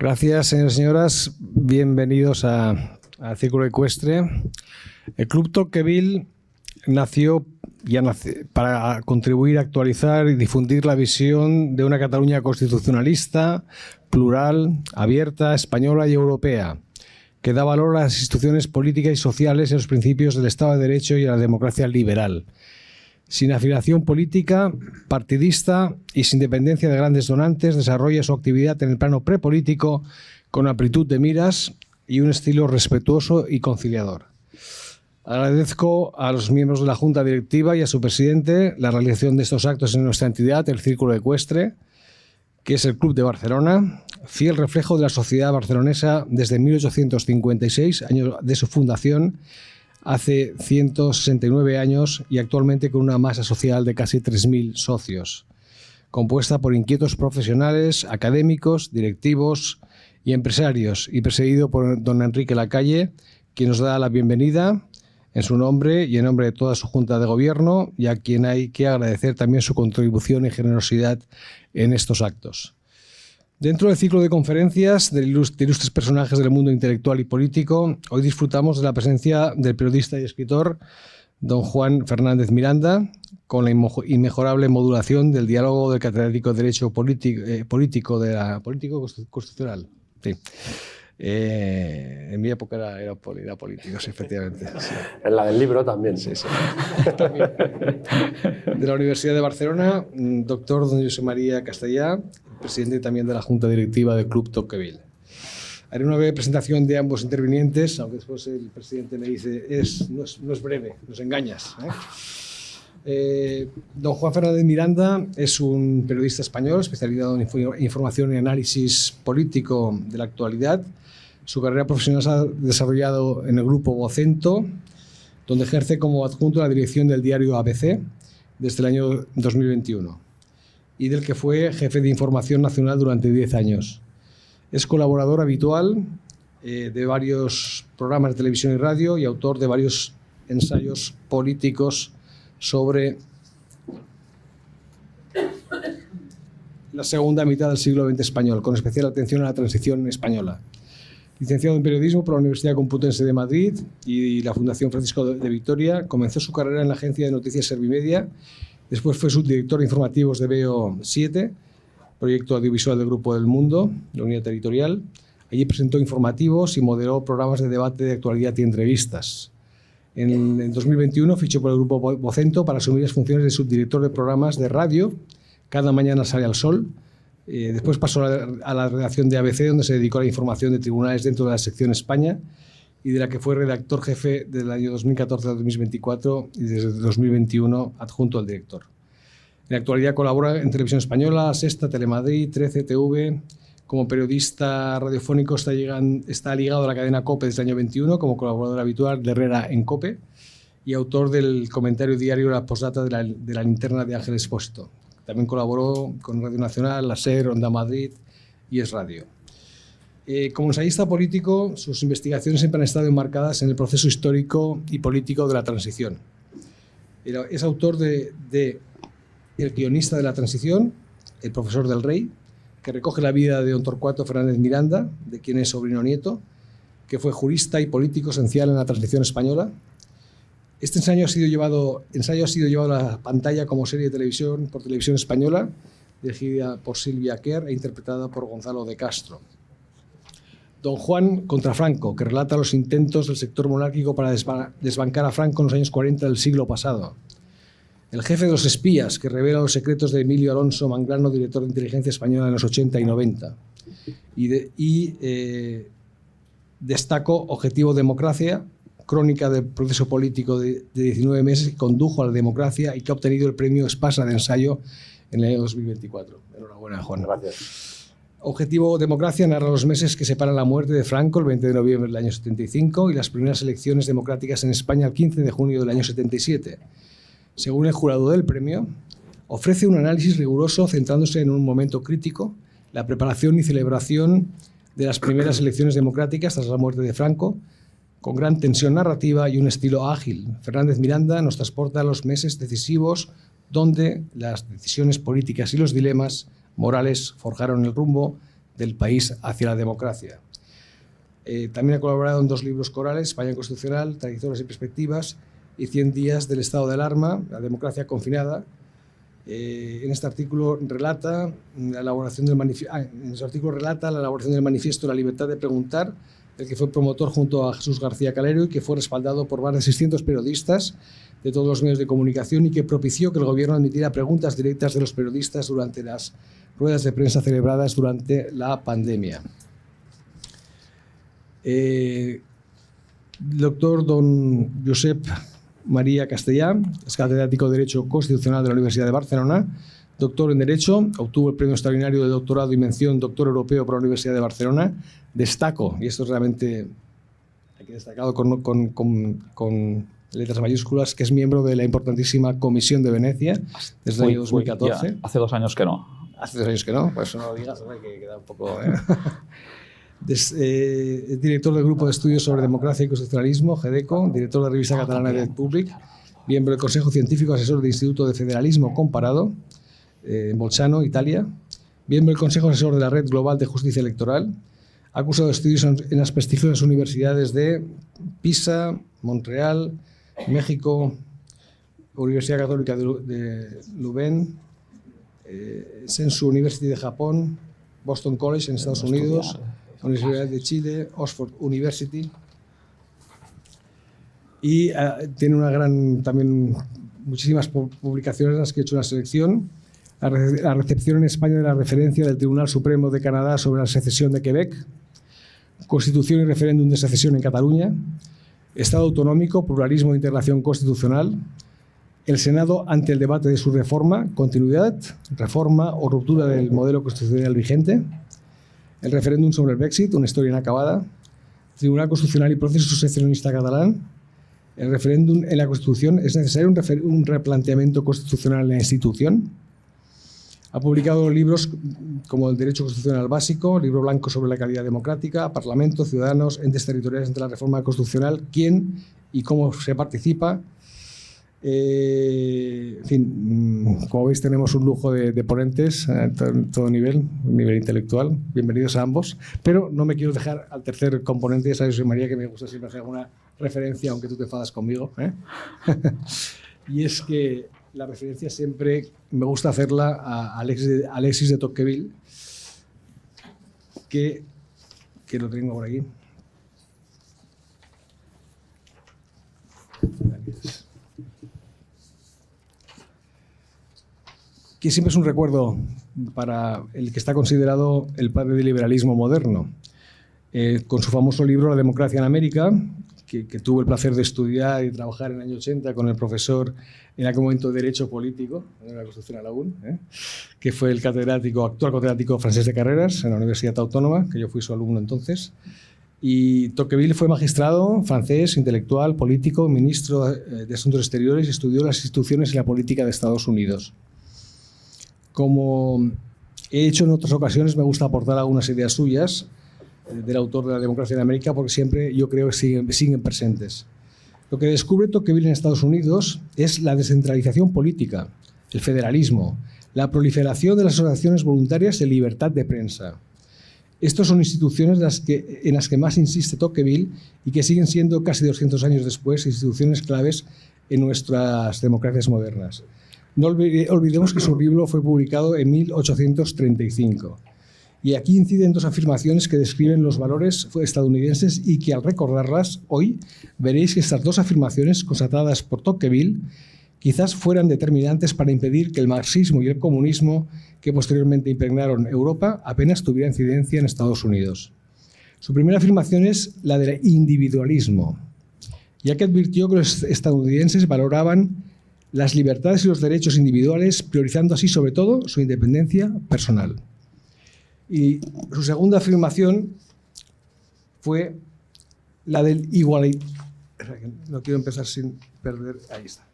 Gracias, señores y señoras. Bienvenidos al Círculo Ecuestre. El Club Tocqueville nació para contribuir a actualizar y difundir la visión de una Cataluña constitucionalista, plural, abierta, española y europea, que da valor a las instituciones políticas y sociales y a los principios del Estado de Derecho y a la democracia liberal, sin afiliación política, partidista y sin dependencia de grandes donantes. Desarrolla su actividad en el plano prepolítico con amplitud de miras y un estilo respetuoso y conciliador. Agradezco a los miembros de la Junta Directiva y a su presidente la realización de estos actos en nuestra entidad, el Círculo Ecuestre, que es el Club de Barcelona, fiel reflejo de la sociedad barcelonesa desde 1856, año de su fundación, hace 169 años, y actualmente con una masa social de casi 3.000 socios, compuesta por inquietos profesionales, académicos, directivos y empresarios, y presidido por don Enrique Lacalle, quien nos da la bienvenida en su nombre y en nombre de toda su Junta de Gobierno, y a quien hay que agradecer también su contribución y generosidad en estos actos. Dentro del ciclo de conferencias de ilustres personajes del mundo intelectual y político, hoy disfrutamos de la presencia del periodista y escritor don Juan Fernández Miranda, con la inmejorable modulación del diálogo del catedrático de Derecho político constitucional. Sí. En mi época era político, sí, efectivamente. Sí. En la del libro también. Sí, sí. De la Universidad de Barcelona, doctor don José María Castellà, presidente también de la Junta Directiva del Club Tocqueville. Haré una breve presentación de ambos intervinientes, aunque después el presidente me dice, no es breve, nos engañas. Don Juan Fernández Miranda es un periodista español especializado en información y análisis político de la actualidad. Su carrera profesional se ha desarrollado en el grupo Vocento, donde ejerce como adjunto la dirección del diario ABC desde el año 2021 y del que fue jefe de información nacional durante 10 años. Es colaborador habitual de varios programas de televisión y radio y autor de varios ensayos políticos sobre la segunda mitad del siglo XX español, con especial atención a la transición española. Licenciado en Periodismo por la Universidad Complutense de Madrid y la Fundación Francisco de Vitoria, comenzó su carrera en la agencia de noticias Servimedia. Después fue subdirector de informativos de Veo 7, proyecto audiovisual del Grupo del Mundo, la unidad territorial. Allí presentó informativos y moderó programas de debate de actualidad y entrevistas. En 2021 fichó por el Grupo Vocento para asumir las funciones de subdirector de programas de radio. Cada mañana sale al sol. Después pasó a la redacción de ABC, donde se dedicó a la información de tribunales dentro de la sección España, y de la que fue redactor jefe del año 2014 al 2024 y desde 2021 adjunto al director. En la actualidad colabora en Televisión Española, La Sexta, Telemadrid, 13 TV. Como periodista radiofónico está ligado a la cadena COPE desde el año 21 como colaborador habitual de Herrera en COPE y autor del comentario diario La Postdata de la linterna de Ángel Expósito. También colaboró con Radio Nacional, La SER, Onda Madrid y Es Radio. Como ensayista político, sus investigaciones siempre han estado enmarcadas en el proceso histórico y político de la transición. Es autor de El guionista de la transición, El profesor del rey, que recoge la vida de don Torcuato Fernández Miranda, de quien es sobrino nieto, que fue jurista y político esencial en la transición española. Este ensayo ha sido llevado a la pantalla como serie de televisión por Televisión Española, dirigida por Silvia Quer e interpretada por Gonzalo de Castro. Don Juan contra Franco, que relata los intentos del sector monárquico para desbancar a Franco en los años 40 del siglo pasado. El jefe de los espías, que revela los secretos de Emilio Alonso Manglano, director de inteligencia española en los 80 y 90. Destaco Objetivo Democracia, crónica del proceso político de 19 meses que condujo a la democracia y que ha obtenido el premio Espasa de ensayo en el año 2024. Enhorabuena, Juan. Gracias. Objetivo Democracia narra los meses que separan la muerte de Franco, el 20 de noviembre del año 75, y las primeras elecciones democráticas en España el 15 de junio del año 77. Según el jurado del premio, ofrece un análisis riguroso centrándose en un momento crítico, la preparación y celebración de las primeras elecciones democráticas tras la muerte de Franco, con gran tensión narrativa y un estilo ágil. Fernández Miranda nos transporta a los meses decisivos donde las decisiones políticas y los dilemas morales forjaron el rumbo del país hacia la democracia. También ha colaborado en 2 libros corales, España Constitucional, Trayectorias y Perspectivas, y 100 días del estado de alarma, la democracia confinada. En este artículo relata la elaboración del manifiesto La libertad de preguntar, del que fue promotor junto a Jesús García Calero y que fue respaldado por más de 600 periodistas de todos los medios de comunicación y que propició que el gobierno admitiera preguntas directas de los periodistas durante las ruedas de prensa celebradas durante la pandemia. Doctor don Josep María Castellán es catedrático de Derecho Constitucional de la Universidad de Barcelona, doctor en Derecho, obtuvo el premio extraordinario de doctorado y mención doctor europeo por la Universidad de Barcelona. Destaco, y esto es realmente aquí destacado con letras mayúsculas, que es miembro de la importantísima Comisión de Venecia desde el año 2014. Ya, hace 2 años que no. Hace 2 años que no, pues no lo digas, que queda un poco... director del Grupo de Estudios sobre Democracia y Constitucionalismo, GEDECO, director de la Revista Catalana de Public, miembro del Consejo Científico Asesor del Instituto de Federalismo Comparado, en Bolzano, Italia, miembro del Consejo Asesor de la Red Global de Justicia Electoral, ha cursado estudios en las prestigiosas universidades de Pisa, Montreal, México, Universidad Católica de Leuven, Sensu University de Japón, Boston College en Estados Unidos, Universidad de Chile, Oxford University, y tiene también muchísimas publicaciones en las que he hecho una selección. La recepción en España de la referencia del Tribunal Supremo de Canadá sobre la secesión de Quebec, Constitución y referéndum de secesión en Cataluña, Estado autonómico, pluralismo e integración constitucional, el Senado ante el debate de su reforma, continuidad, reforma o ruptura del modelo constitucional vigente, el referéndum sobre el Brexit, una historia inacabada, Tribunal Constitucional y proceso sucesionista catalán, el referéndum en la Constitución, ¿es necesario un replanteamiento constitucional en la institución? Ha publicado libros como El Derecho Constitucional Básico, Libro Blanco sobre la Calidad Democrática, Parlamento, Ciudadanos, Entes Territoriales ante la Reforma Constitucional, quién y cómo se participa. En fin, como veis tenemos un lujo de ponentes en todo nivel intelectual. Bienvenidos a ambos. Pero no me quiero dejar al tercer componente, ya sabes, José María, que me gusta siempre hacer alguna referencia, aunque tú te enfadas conmigo, ¿eh? Y es que la referencia siempre me gusta hacerla a Alexis de Tocqueville, que lo tengo por aquí. Que siempre es un recuerdo para el que está considerado el padre del liberalismo moderno. Con su famoso libro La democracia en América, que tuve el placer de estudiar y trabajar en el año 80 con el profesor en aquel momento de Derecho Político, en la Constitucional aún, que fue el actual catedrático francés de Carreras en la Universidad Autónoma, que yo fui su alumno entonces. Y Tocqueville fue magistrado francés, intelectual, político, ministro de Asuntos Exteriores y estudió las instituciones y la política de Estados Unidos. Como he hecho en otras ocasiones, me gusta aportar algunas ideas suyas del autor de La democracia en América, porque siempre yo creo que siguen presentes. Lo que descubre Tocqueville en Estados Unidos es la descentralización política, el federalismo, la proliferación de las asociaciones voluntarias y libertad de prensa. Estas son instituciones en las que más insiste Tocqueville y que siguen siendo casi 200 años después instituciones claves en nuestras democracias modernas. No olvidemos que su libro fue publicado en 1835. Y aquí inciden 2 afirmaciones que describen los valores estadounidenses y que al recordarlas hoy veréis que estas 2 afirmaciones constatadas por Tocqueville quizás fueran determinantes para impedir que el marxismo y el comunismo que posteriormente impregnaron Europa apenas tuviera incidencia en Estados Unidos. Su primera afirmación es la del individualismo, ya que advirtió que los estadounidenses valoraban las libertades y los derechos individuales, priorizando así sobre todo su independencia personal. Y su segunda afirmación fue la del igualitarismo. No quiero empezar sin perder. Ahí está.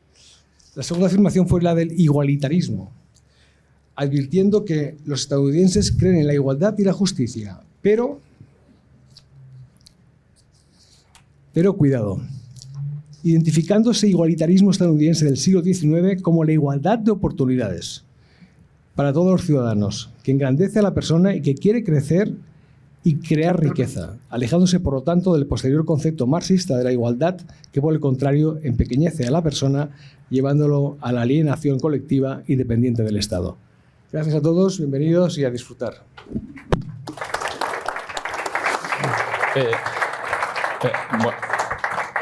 La segunda afirmación fue la del igualitarismo, advirtiendo que los estadounidenses creen en la igualdad y la justicia, pero cuidado, identificando ese igualitarismo estadounidense del siglo XIX como la igualdad de oportunidades para todos los ciudadanos, que engrandece a la persona y que quiere crecer y crear riqueza, alejándose por lo tanto del posterior concepto marxista de la igualdad que por el contrario empequeñece a la persona llevándolo a la alienación colectiva y dependiente del Estado. Gracias a todos, bienvenidos y a disfrutar.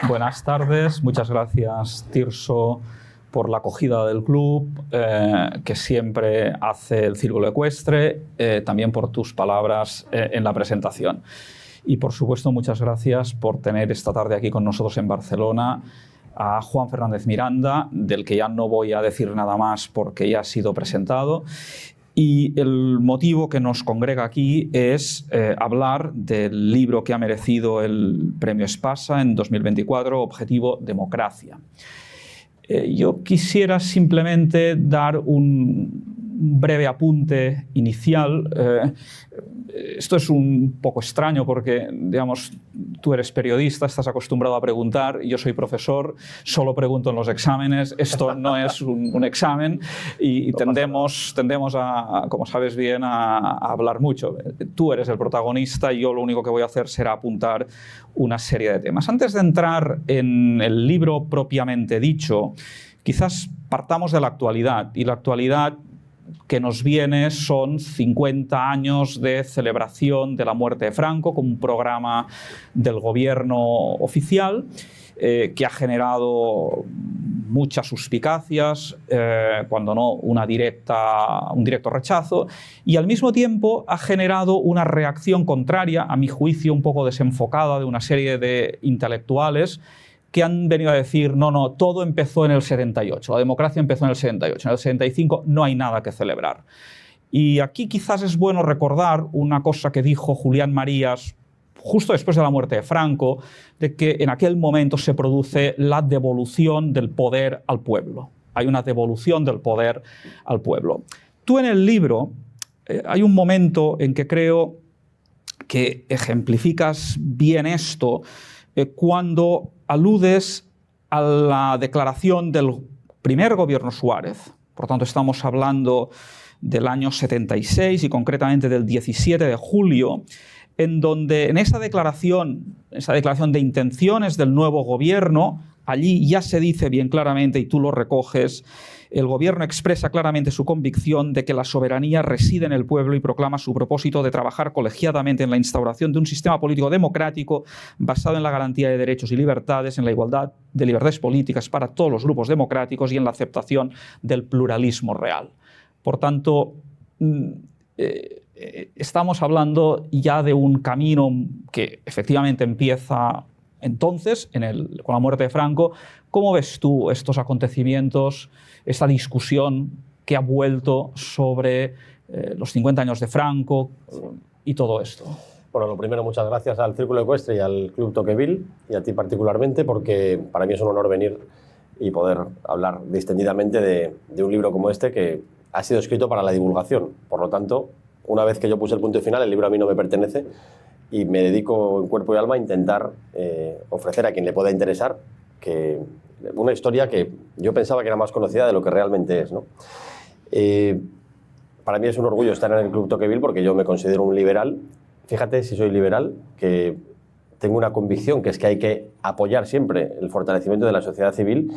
Buenas tardes, muchas gracias Tirso por la acogida del club, que siempre hace el Círculo Ecuestre, también por tus palabras en la presentación. Y por supuesto, muchas gracias por tener esta tarde aquí con nosotros en Barcelona a Juan Fernández Miranda, del que ya no voy a decir nada más porque ya ha sido presentado. Y el motivo que nos congrega aquí es hablar del libro que ha merecido el Premio Espasa en 2024, Objetivo Democracia. Yo quisiera simplemente dar un breve apunte inicial. Esto es un poco extraño porque, digamos, tú eres periodista, estás acostumbrado a preguntar, yo soy profesor, solo pregunto en los exámenes, esto no es un examen y tendemos a, como sabes bien, a hablar mucho. Tú eres el protagonista y yo lo único que voy a hacer será apuntar una serie de temas. Antes de entrar en el libro propiamente dicho, quizás partamos de la actualidad, y la actualidad que nos viene son 50 años de celebración de la muerte de Franco, con un programa del gobierno oficial que ha generado muchas suspicacias, cuando no un directo rechazo, y al mismo tiempo ha generado una reacción contraria, a mi juicio un poco desenfocada, de una serie de intelectuales que han venido a decir, no, todo empezó en el 78, la democracia empezó en el 78, en el 75 no hay nada que celebrar. Y aquí quizás es bueno recordar una cosa que dijo Julián Marías justo después de la muerte de Franco, de que en aquel momento se produce la devolución del poder al pueblo. Hay una devolución del poder al pueblo. Tú en el libro hay un momento en que creo que ejemplificas bien esto, cuando aludes a la declaración del primer gobierno Suárez. Por tanto, estamos hablando del año 76 y concretamente del 17 de julio, en donde en esa declaración de intenciones del nuevo gobierno, allí ya se dice bien claramente, y tú lo recoges, el gobierno expresa claramente su convicción de que la soberanía reside en el pueblo y proclama su propósito de trabajar colegiadamente en la instauración de un sistema político democrático basado en la garantía de derechos y libertades, en la igualdad de libertades políticas para todos los grupos democráticos y en la aceptación del pluralismo real. Por tanto, estamos hablando ya de un camino que efectivamente empieza entonces, con la muerte de Franco. ¿Cómo ves tú estos acontecimientos, esta discusión que ha vuelto sobre los 50 años de Franco y todo esto? Bueno, lo primero, muchas gracias al Círculo Ecuestre y al Club Tocqueville, y a ti particularmente, porque para mí es un honor venir y poder hablar distendidamente de un libro como este que ha sido escrito para la divulgación. Por lo tanto, una vez que yo puse el punto final, el libro a mí no me pertenece y me dedico en cuerpo y alma a intentar ofrecer a quien le pueda interesar una historia que yo pensaba que era más conocida de lo que realmente es, ¿no? Para mí es un orgullo estar en el Club Tocqueville porque yo me considero un liberal. Fíjate si soy liberal, que tengo una convicción, que es que hay que apoyar siempre el fortalecimiento de la sociedad civil,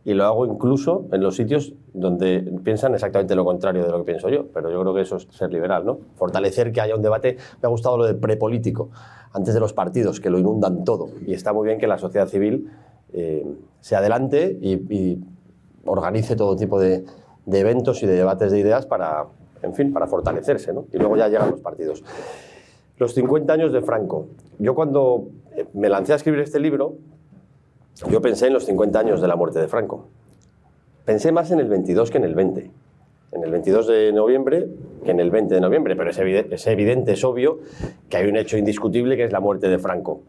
y lo hago incluso en los sitios donde piensan exactamente lo contrario de lo que pienso yo. Pero yo creo que eso es ser liberal, ¿no? Fortalecer que haya un debate. Me ha gustado lo del prepolítico, antes de los partidos, que lo inundan todo. Y está muy bien que la sociedad civil se adelante y organice todo tipo de eventos y de debates de ideas para fortalecerse, ¿no? Y luego ya llegan los partidos. Los 50 años de Franco. Yo cuando me lancé a escribir este libro, yo pensé en los 50 años de la muerte de Franco. Pensé más en el 22 que en el 20. En el 22 de noviembre que en el 20 de noviembre, pero es evidente, es obvio que hay un hecho indiscutible que es la muerte de Franco.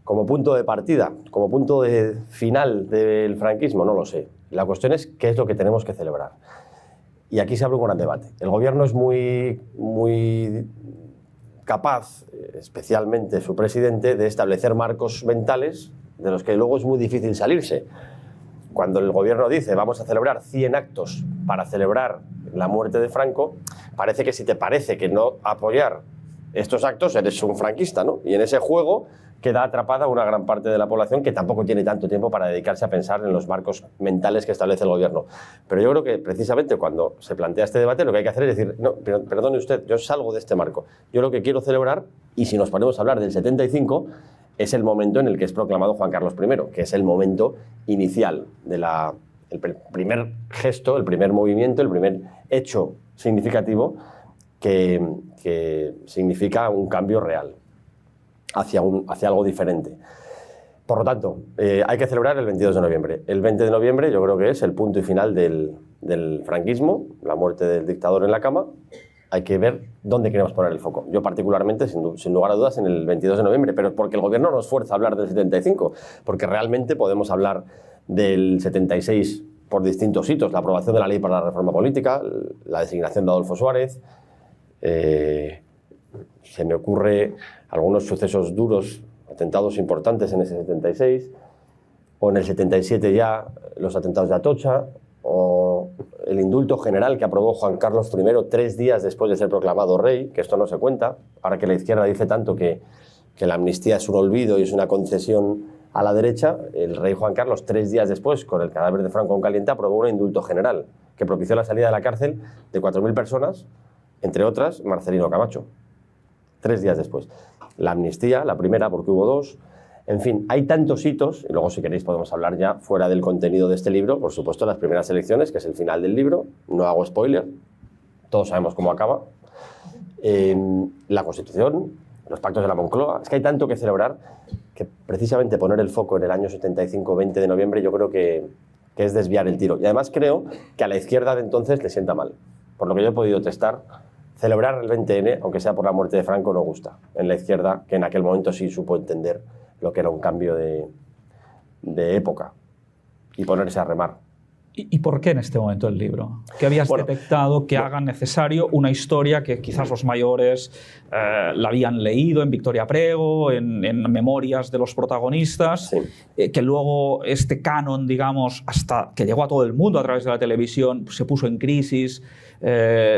Como punto de partida, como punto de final del franquismo, no lo sé. La cuestión es qué es lo que tenemos que celebrar. Y aquí se abre un gran debate. El gobierno es muy capaz, especialmente su presidente, de establecer marcos mentales de los que luego es muy difícil salirse. Cuando el gobierno dice vamos a celebrar 100 actos para celebrar la muerte de Franco, parece que si te parece que no apoyar estos actos eres un franquista, ¿no? Y en ese juego queda atrapada una gran parte de la población que tampoco tiene tanto tiempo para dedicarse a pensar en los marcos mentales que establece el gobierno. Pero yo creo que precisamente cuando se plantea este debate lo que hay que hacer es decir, no, perdone usted, yo salgo de este marco. Yo lo que quiero celebrar, y si nos ponemos a hablar del 75, es el momento en el que es proclamado Juan Carlos I, que es el momento inicial de el primer gesto, el primer movimiento, el primer hecho significativo que significa un cambio real hacia algo diferente. Por lo tanto, hay que celebrar el 22 de noviembre. El 20 de noviembre yo creo que es el punto y final del franquismo, la muerte del dictador en la cama. Hay que ver dónde queremos poner el foco. Yo particularmente, sin lugar a dudas, en el 22 de noviembre, pero porque el gobierno nos fuerza a hablar del 75, porque realmente podemos hablar del 76 por distintos hitos, la aprobación de la ley para la reforma política, la designación de Adolfo Suárez, se me ocurre algunos sucesos duros, atentados importantes en ese 76, o en el 77 ya los atentados de Atocha, o el indulto general que aprobó Juan Carlos I 3 días después de ser proclamado rey, que esto no se cuenta, ahora que la izquierda dice tanto que la amnistía es un olvido y es una concesión a la derecha, el rey Juan Carlos 3 días después, con el cadáver de Franco en caliente, aprobó un indulto general que propició la salida de la cárcel de 4.000 personas, entre otras Marcelino Camacho, 3 días después. La amnistía, la primera, porque hubo 2. En fin, hay tantos hitos, y luego si queréis podemos hablar ya fuera del contenido de este libro, por supuesto las primeras elecciones, que es el final del libro, no hago spoiler, todos sabemos cómo acaba, la Constitución, los pactos de la Moncloa, es que hay tanto que celebrar que precisamente poner el foco en el año 75, 20 de noviembre, yo creo que es desviar el tiro. Y además creo que a la izquierda de entonces le sienta mal, por lo que yo he podido testar. Celebrar el 20N, aunque sea por la muerte de Franco, no gusta. En la izquierda, que en aquel momento sí supo entender lo que era un cambio de época y ponerse a remar. ¿Y por qué en este momento el libro? ¿Qué habías detectado que haga necesario una historia que quizás los mayores la habían leído en Victoria Prego, en memorias de los protagonistas, sí, que luego este canon, digamos, hasta que llegó a todo el mundo a través de la televisión, se puso en crisis,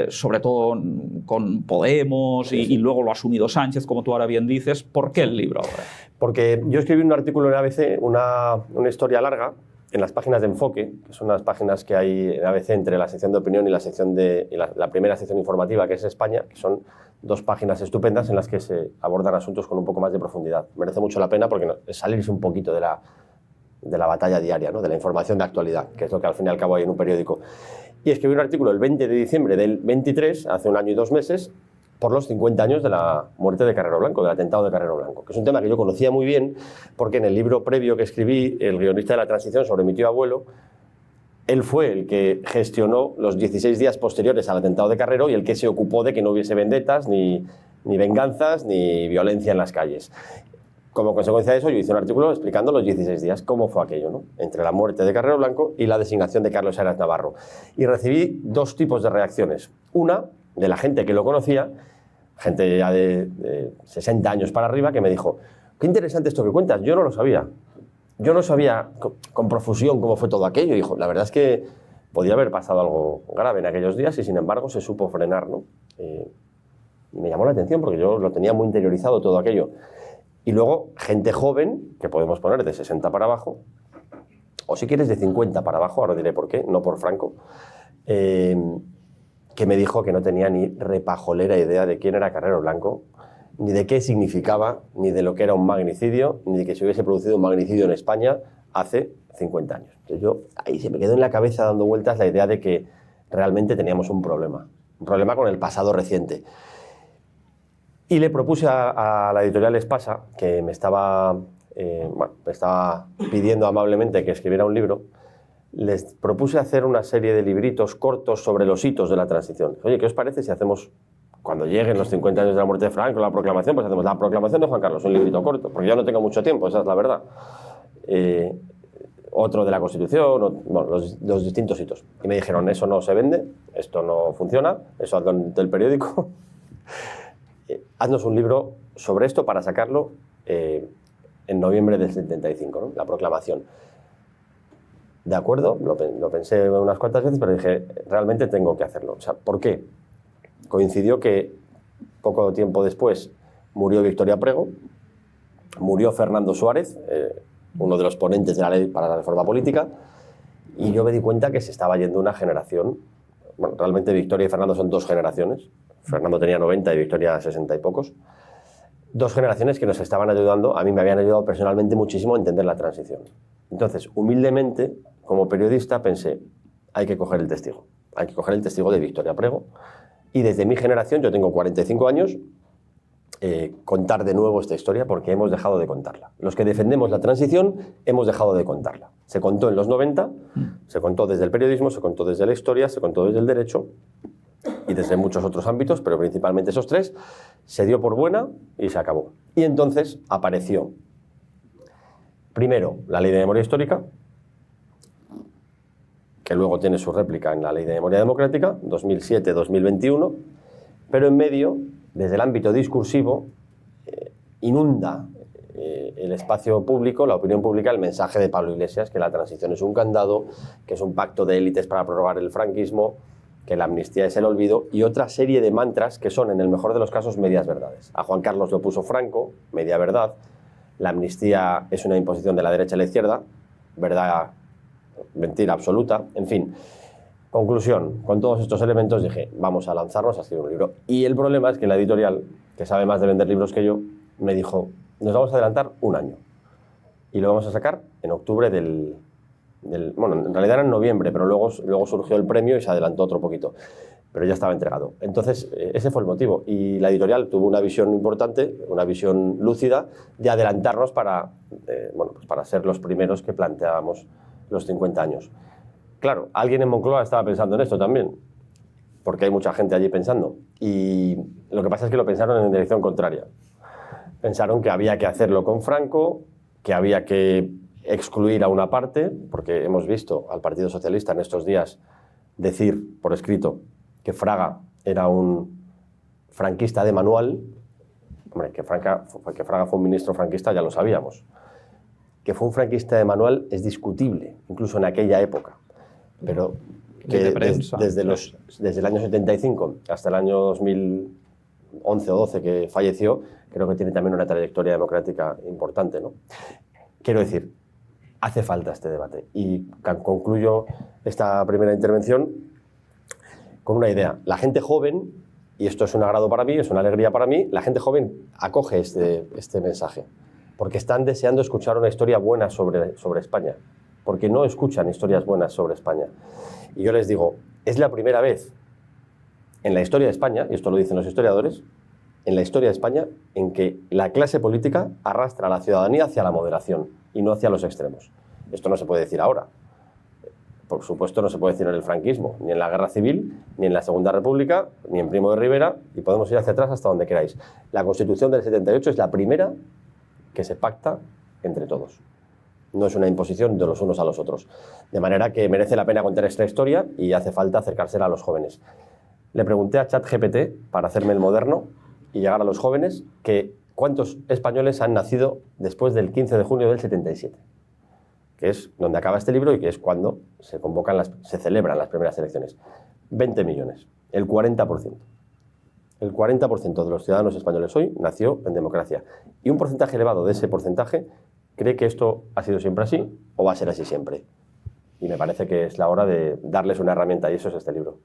sobre todo con Podemos, sí, y luego lo ha asumido Sánchez, como tú ahora bien dices? ¿Por qué el libro ahora? Porque yo escribí un artículo en ABC, una historia larga, en las páginas de Enfoque, que son unas páginas que hay en ABC entre la sección de opinión y la primera sección informativa, que es España, que son 2 páginas estupendas en las que se abordan asuntos con un poco más de profundidad. Merece mucho la pena porque es salirse un poquito de la batalla diaria, ¿no? De la información de actualidad, que es lo que al fin y al cabo hay en un periódico. Y escribí un artículo el 20 de diciembre del 23, hace 1 año y 2 meses, por los 50 años de la muerte de Carrero Blanco, del atentado de Carrero Blanco, que es un tema que yo conocía muy bien porque en el libro previo que escribí, El guionista de la transición, sobre mi tío abuelo, él fue el que gestionó los 16 días posteriores al atentado de Carrero y el que se ocupó de que no hubiese vendetas, ni venganzas, ni violencia en las calles. Como consecuencia de eso, yo hice un artículo explicando los 16 días, cómo fue aquello, ¿no? Entre la muerte de Carrero Blanco y la designación de Carlos Sainz Navarro. Y recibí 2 tipos de reacciones. Una, de la gente que lo conocía, gente ya de 60 años para arriba, que me dijo, qué interesante esto que cuentas, yo no lo sabía. Yo no sabía con profusión cómo fue todo aquello. Y dijo, la verdad es que podía haber pasado algo grave en aquellos días y sin embargo se supo frenar, ¿no? Y me llamó la atención porque yo lo tenía muy interiorizado todo aquello. Y luego gente joven, que podemos poner de 60 para abajo, o si quieres de 50 para abajo, ahora diré por qué, no por Franco, que me dijo que no tenía ni repajolera idea de quién era Carrero Blanco, ni de qué significaba, ni de lo que era un magnicidio, ni de que se hubiese producido un magnicidio en España hace 50 años. Entonces ahí se me quedó en la cabeza dando vueltas la idea de que realmente teníamos un problema con el pasado reciente. Y le propuse a la editorial Espasa, que me estaba pidiendo amablemente que escribiera un libro, les propuse hacer una serie de libritos cortos sobre los hitos de la transición. Oye, ¿qué os parece si hacemos, cuando lleguen los 50 años de la muerte de Franco, la proclamación, pues hacemos la proclamación de Juan Carlos, un librito corto, porque yo no tengo mucho tiempo, esa es la verdad. Otro de la Constitución, bueno, los distintos hitos. Y me dijeron, eso no se vende, esto no funciona, eso hazlo del periódico. Haznos un libro sobre esto para sacarlo en noviembre del 75, ¿no? La proclamación. de acuerdo, lo pensé unas cuantas veces, pero dije, realmente tengo que hacerlo. O sea, ¿por qué? Coincidió que poco tiempo después murió Victoria Prego, murió Fernando Suárez, uno de los ponentes de la ley para la reforma política, y yo me di cuenta que se estaba yendo una generación. Bueno, realmente Victoria y Fernando son 2 generaciones. Fernando tenía 90 y Victoria 60 y pocos. 2 generaciones que nos estaban ayudando, a mí me habían ayudado personalmente muchísimo a entender la transición. Entonces, humildemente, como periodista, pensé, hay que coger el testigo. Hay que coger el testigo de Victoria Prego. Y desde mi generación, yo tengo 45 años, contar de nuevo esta historia porque hemos dejado de contarla. Los que defendemos la transición hemos dejado de contarla. Se contó en los 90, se contó desde el periodismo, se contó desde la historia, se contó desde el derecho y desde muchos otros ámbitos, pero principalmente esos 3, se dio por buena y se acabó. Y entonces apareció, primero, la Ley de Memoria Histórica, que luego tiene su réplica en la Ley de Memoria Democrática, 2007-2021, pero en medio, desde el ámbito discursivo, inunda el espacio público, la opinión pública, el mensaje de Pablo Iglesias, que la transición es un candado, que es un pacto de élites para prorrogar el franquismo, que la amnistía es el olvido, y otra serie de mantras que son, en el mejor de los casos, medias verdades. A Juan Carlos lo puso Franco, media verdad. La amnistía es una imposición de la derecha a la izquierda, verdad, mentira absoluta, en fin. Conclusión, con todos estos elementos dije, vamos a lanzarnos a escribir un libro. Y el problema es que la editorial, que sabe más de vender libros que yo, me dijo, nos vamos a adelantar 1 año. Y lo vamos a sacar en octubre bueno, en realidad era en noviembre, pero luego surgió el premio y se adelantó otro poquito. Pero ya estaba entregado. Entonces, ese fue el motivo. Y la editorial tuvo una visión importante, una visión lúcida, de adelantarnos para ser los primeros que planteábamos los 50 años. Claro, alguien en Moncloa estaba pensando en esto también, porque hay mucha gente allí pensando. Y lo que pasa es que lo pensaron en dirección contraria. Pensaron que había que hacerlo con Franco, que había que excluir a una parte, porque hemos visto al Partido Socialista en estos días decir por escrito que Fraga era un franquista de manual. Hombre, que Fraga fue un ministro franquista ya lo sabíamos. Que fue un franquista de manual es discutible, incluso en aquella época. Pero que desde el año 75 hasta el año 2011 o 12 que falleció, creo que tiene también una trayectoria democrática importante, ¿no? Quiero decir, hace falta este debate. Y concluyo esta primera intervención con una idea. La gente joven, y esto es un agrado para mí, es una alegría para mí, la gente joven acoge este mensaje, porque están deseando escuchar una historia buena sobre España, porque no escuchan historias buenas sobre España. Y yo les digo, es la primera vez en la historia de España, y esto lo dicen los historiadores, en la historia de España, en que la clase política arrastra a la ciudadanía hacia la moderación y no hacia los extremos. Esto no se puede decir ahora. Por supuesto, no se puede decir en el franquismo, ni en la Guerra Civil, ni en la Segunda República, ni en Primo de Rivera, y podemos ir hacia atrás hasta donde queráis. La Constitución del 78 es la primera que se pacta entre todos. No es una imposición de los unos a los otros. De manera que merece la pena contar esta historia y hace falta acercársela a los jóvenes. Le pregunté a ChatGPT, para hacerme el moderno y llegar a los jóvenes, que cuántos españoles han nacido después del 15 de junio del 77, que es donde acaba este libro y que es cuando se celebran las primeras elecciones. 20 millones, el 40%. El 40% de los ciudadanos españoles hoy nació en democracia. Y un porcentaje elevado de ese porcentaje cree que esto ha sido siempre así o va a ser así siempre. Y me parece que es la hora de darles una herramienta, y eso es este libro.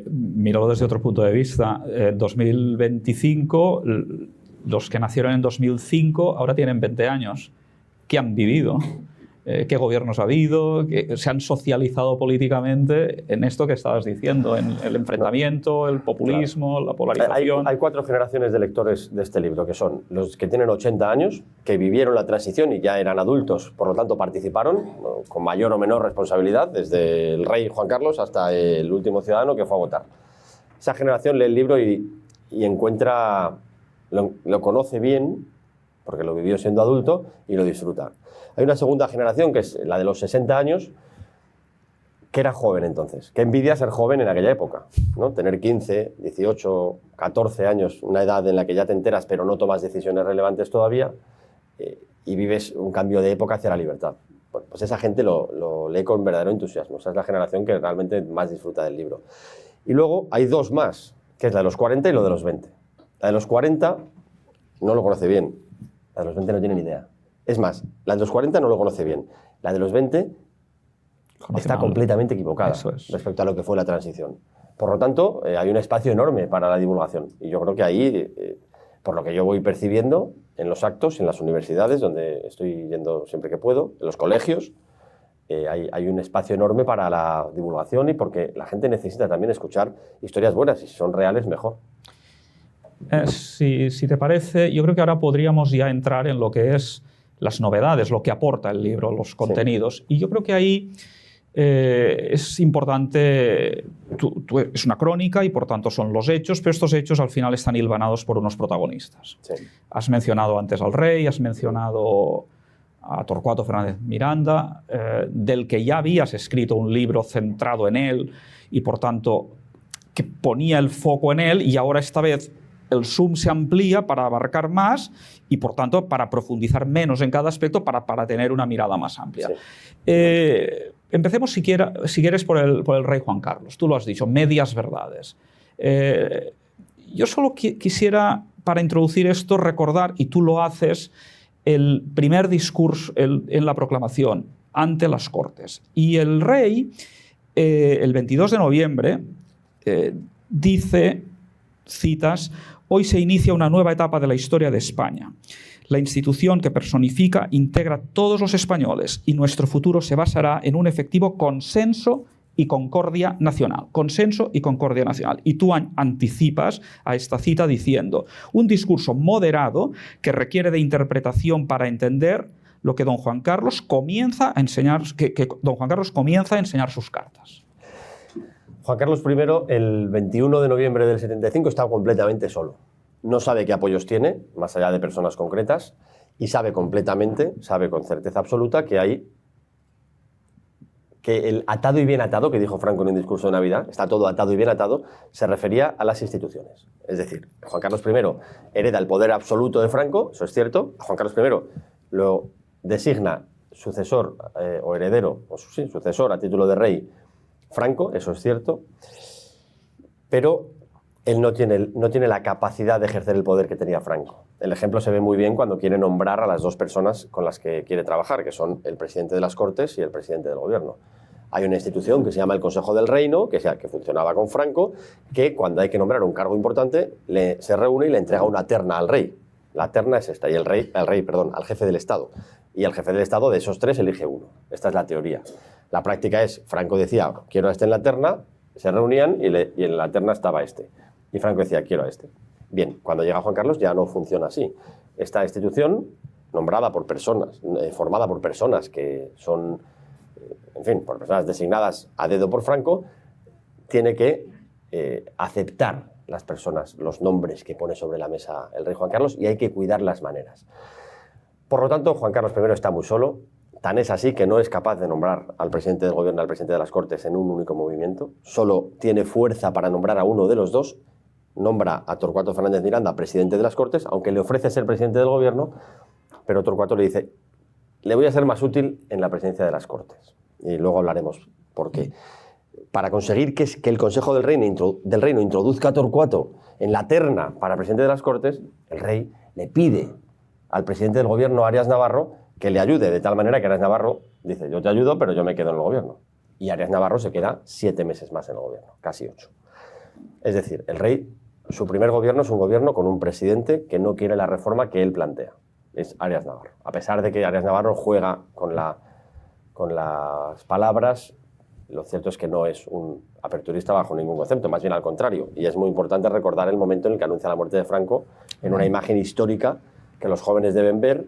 Míralo desde otro punto de vista. 2025, los que nacieron en 2005 ahora tienen 20 años. ¿Qué han vivido? ¿Qué gobiernos ha habido? ¿Qué se han socializado políticamente en esto que estabas diciendo? En el enfrentamiento, el populismo, claro, la polarización. Hay 4 generaciones de lectores de este libro, que son los que tienen 80 años, que vivieron la transición y ya eran adultos, por lo tanto participaron con mayor o menor responsabilidad, desde el rey Juan Carlos hasta el último ciudadano que fue a votar. Esa generación lee el libro y encuentra, lo conoce bien, porque lo vivió siendo adulto, y lo disfruta. Hay una segunda generación, que es la de los 60 años, que era joven entonces. Qué envidia ser joven en aquella época, ¿no? Tener 15, 18, 14 años, una edad en la que ya te enteras pero no tomas decisiones relevantes todavía, y vives un cambio de época hacia la libertad. Bueno, pues esa gente lo lee con verdadero entusiasmo. Esa es la generación que realmente más disfruta del libro. Y luego hay dos más, que es la de los 40 y lo de los 20. La de los 40 no lo conoce bien, la de los 20 no tiene ni idea. Es más, la de los 40 no lo conoce bien, la de los 20 está completamente equivocada respecto a lo que fue la transición. Por lo tanto, hay un espacio enorme para la divulgación. Y yo creo que ahí, por lo que yo voy percibiendo en los actos, en las universidades, donde estoy yendo siempre que puedo, en los colegios, hay un espacio enorme para la divulgación y porque la gente necesita también escuchar historias buenas y si son reales, mejor. Si te parece, yo creo que ahora podríamos ya entrar en lo que es las novedades, lo que aporta el libro, los contenidos. Sí. Y yo creo que ahí es importante, es una crónica y por tanto son los hechos, pero estos hechos al final están hilvanados por unos protagonistas. Sí. Has mencionado antes al rey, has mencionado a Torcuato Fernández Miranda, del que ya habías escrito un libro centrado en él y por tanto que ponía el foco en él, y ahora esta vez el zoom se amplía para abarcar más y por tanto para profundizar menos en cada aspecto para tener una mirada más amplia. Sí. Empecemos si quieres por el rey Juan Carlos. Tú lo has dicho, medias verdades. Yo solo quisiera, para introducir esto, recordar, y tú lo haces, el primer discurso en la proclamación ante las Cortes. Y el rey, el 22 de noviembre, dice, citas, «Hoy se inicia una nueva etapa de la historia de España. La institución que personifica integra a todos los españoles y nuestro futuro se basará en un efectivo consenso y concordia nacional». Consenso y concordia nacional. Y tú anticipas a esta cita diciendo un discurso moderado que requiere de interpretación para entender lo que don Juan Carlos comienza a enseñar, que don Juan Carlos comienza a enseñar sus cartas. Juan Carlos I, el 21 de noviembre del 75, está completamente solo. No sabe qué apoyos tiene, más allá de personas concretas, y sabe completamente, sabe con certeza absoluta que el atado y bien atado, que dijo Franco en un discurso de Navidad, está todo atado y bien atado, se refería a las instituciones. Es decir, Juan Carlos I hereda el poder absoluto de Franco, eso es cierto. A Juan Carlos I lo designa sucesor o heredero, o sí, sucesor a título de rey Franco, eso es cierto, pero él no tiene la capacidad de ejercer el poder que tenía Franco. El ejemplo se ve muy bien cuando quiere nombrar a las dos personas con las que quiere trabajar, que son el presidente de las Cortes y el presidente del Gobierno. Hay una institución que se llama el Consejo del Reino, que funcionaba con Franco, que cuando hay que nombrar un cargo importante se reúne y le entrega una terna al rey. La terna es esta, y al jefe del Estado. Y el jefe del Estado de esos tres elige uno. Esta es la teoría. La práctica es, Franco decía, quiero a este en la terna, se reunían y en la terna estaba este. Y Franco decía, quiero a este. Bien, cuando llega Juan Carlos ya no funciona así. Esta institución, nombrada por personas, formada por personas que son, en fin, por personas designadas a dedo por Franco, tiene que aceptar las personas, los nombres que pone sobre la mesa el rey Juan Carlos, y hay que cuidar las maneras. Por lo tanto, Juan Carlos I está muy solo. Tan es así que no es capaz de nombrar al presidente del Gobierno y al presidente de las Cortes en un único movimiento. Solo tiene fuerza para nombrar a uno de los dos. Nombra a Torcuato Fernández Miranda presidente de las Cortes, aunque le ofrece ser presidente del Gobierno, pero Torcuato le dice, le voy a ser más útil en la presidencia de las Cortes. Y luego hablaremos por qué. Para conseguir que el Consejo del Reino introduzca a Torcuato en la terna para presidente de las Cortes, el rey le pide al presidente del Gobierno, Arias Navarro, que le ayude, de tal manera que Arias Navarro dice, yo te ayudo, pero yo me quedo en el Gobierno. Y Arias Navarro se queda 7 meses más en el Gobierno, casi 8. Es decir, el rey, su primer gobierno es un gobierno con un presidente que no quiere la reforma que él plantea. Es Arias Navarro. A pesar de que Arias Navarro juega con las palabras, lo cierto es que no es un aperturista bajo ningún concepto, más bien al contrario. Y es muy importante recordar el momento en el que anuncia la muerte de Franco en una imagen histórica que los jóvenes deben ver,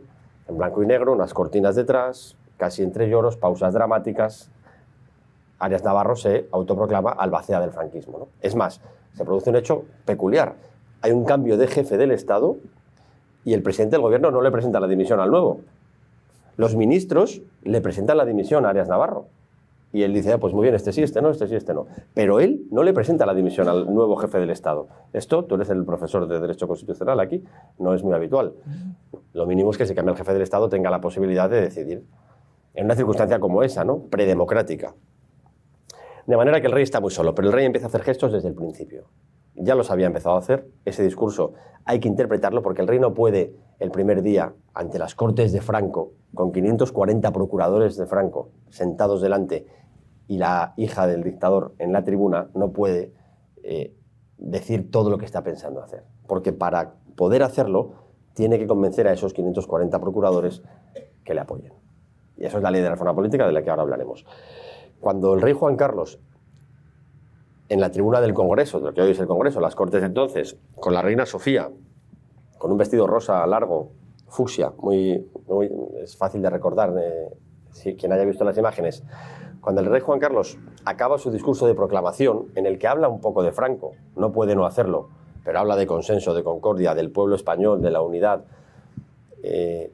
en blanco y negro, unas cortinas detrás, casi entre lloros, pausas dramáticas. Arias Navarro se autoproclama albacea del franquismo, ¿no? Es más, se produce un hecho peculiar. Hay un cambio de jefe del Estado y el presidente del Gobierno no le presenta la dimisión al nuevo. Los ministros le presentan la dimisión a Arias Navarro. Y él dice, pues muy bien, este sí, este no, este sí, este no. Pero él no le presenta la dimisión al nuevo jefe del Estado. Esto, tú eres el profesor de Derecho Constitucional aquí, no es muy habitual. Lo mínimo es que se cambie el jefe del Estado tenga la posibilidad de decidir. en una circunstancia como esa, ¿no? Predemocrática. De manera que el rey está muy solo, pero el rey empieza a hacer gestos desde el principio. Ya los había empezado a hacer, ese discurso hay que interpretarlo porque el rey no puede el primer día ante las cortes de Franco, con 540 procuradores de Franco sentados delante y la hija del dictador en la tribuna, no puede decir todo lo que está pensando hacer. Porque para poder hacerlo tiene que convencer a esos 540 procuradores que le apoyen. Y eso es la ley de reforma política de la que ahora hablaremos. Cuando el rey Juan Carlos, en la tribuna del Congreso, de lo que hoy es el Congreso, las Cortes de entonces, con la reina Sofía, con un vestido rosa largo, fucsia, es fácil de recordar, si quien haya visto las imágenes. Cuando el rey Juan Carlos acaba su discurso de proclamación, en el que habla un poco de Franco, no puede no hacerlo, pero habla de consenso, de concordia, del pueblo español, de la unidad,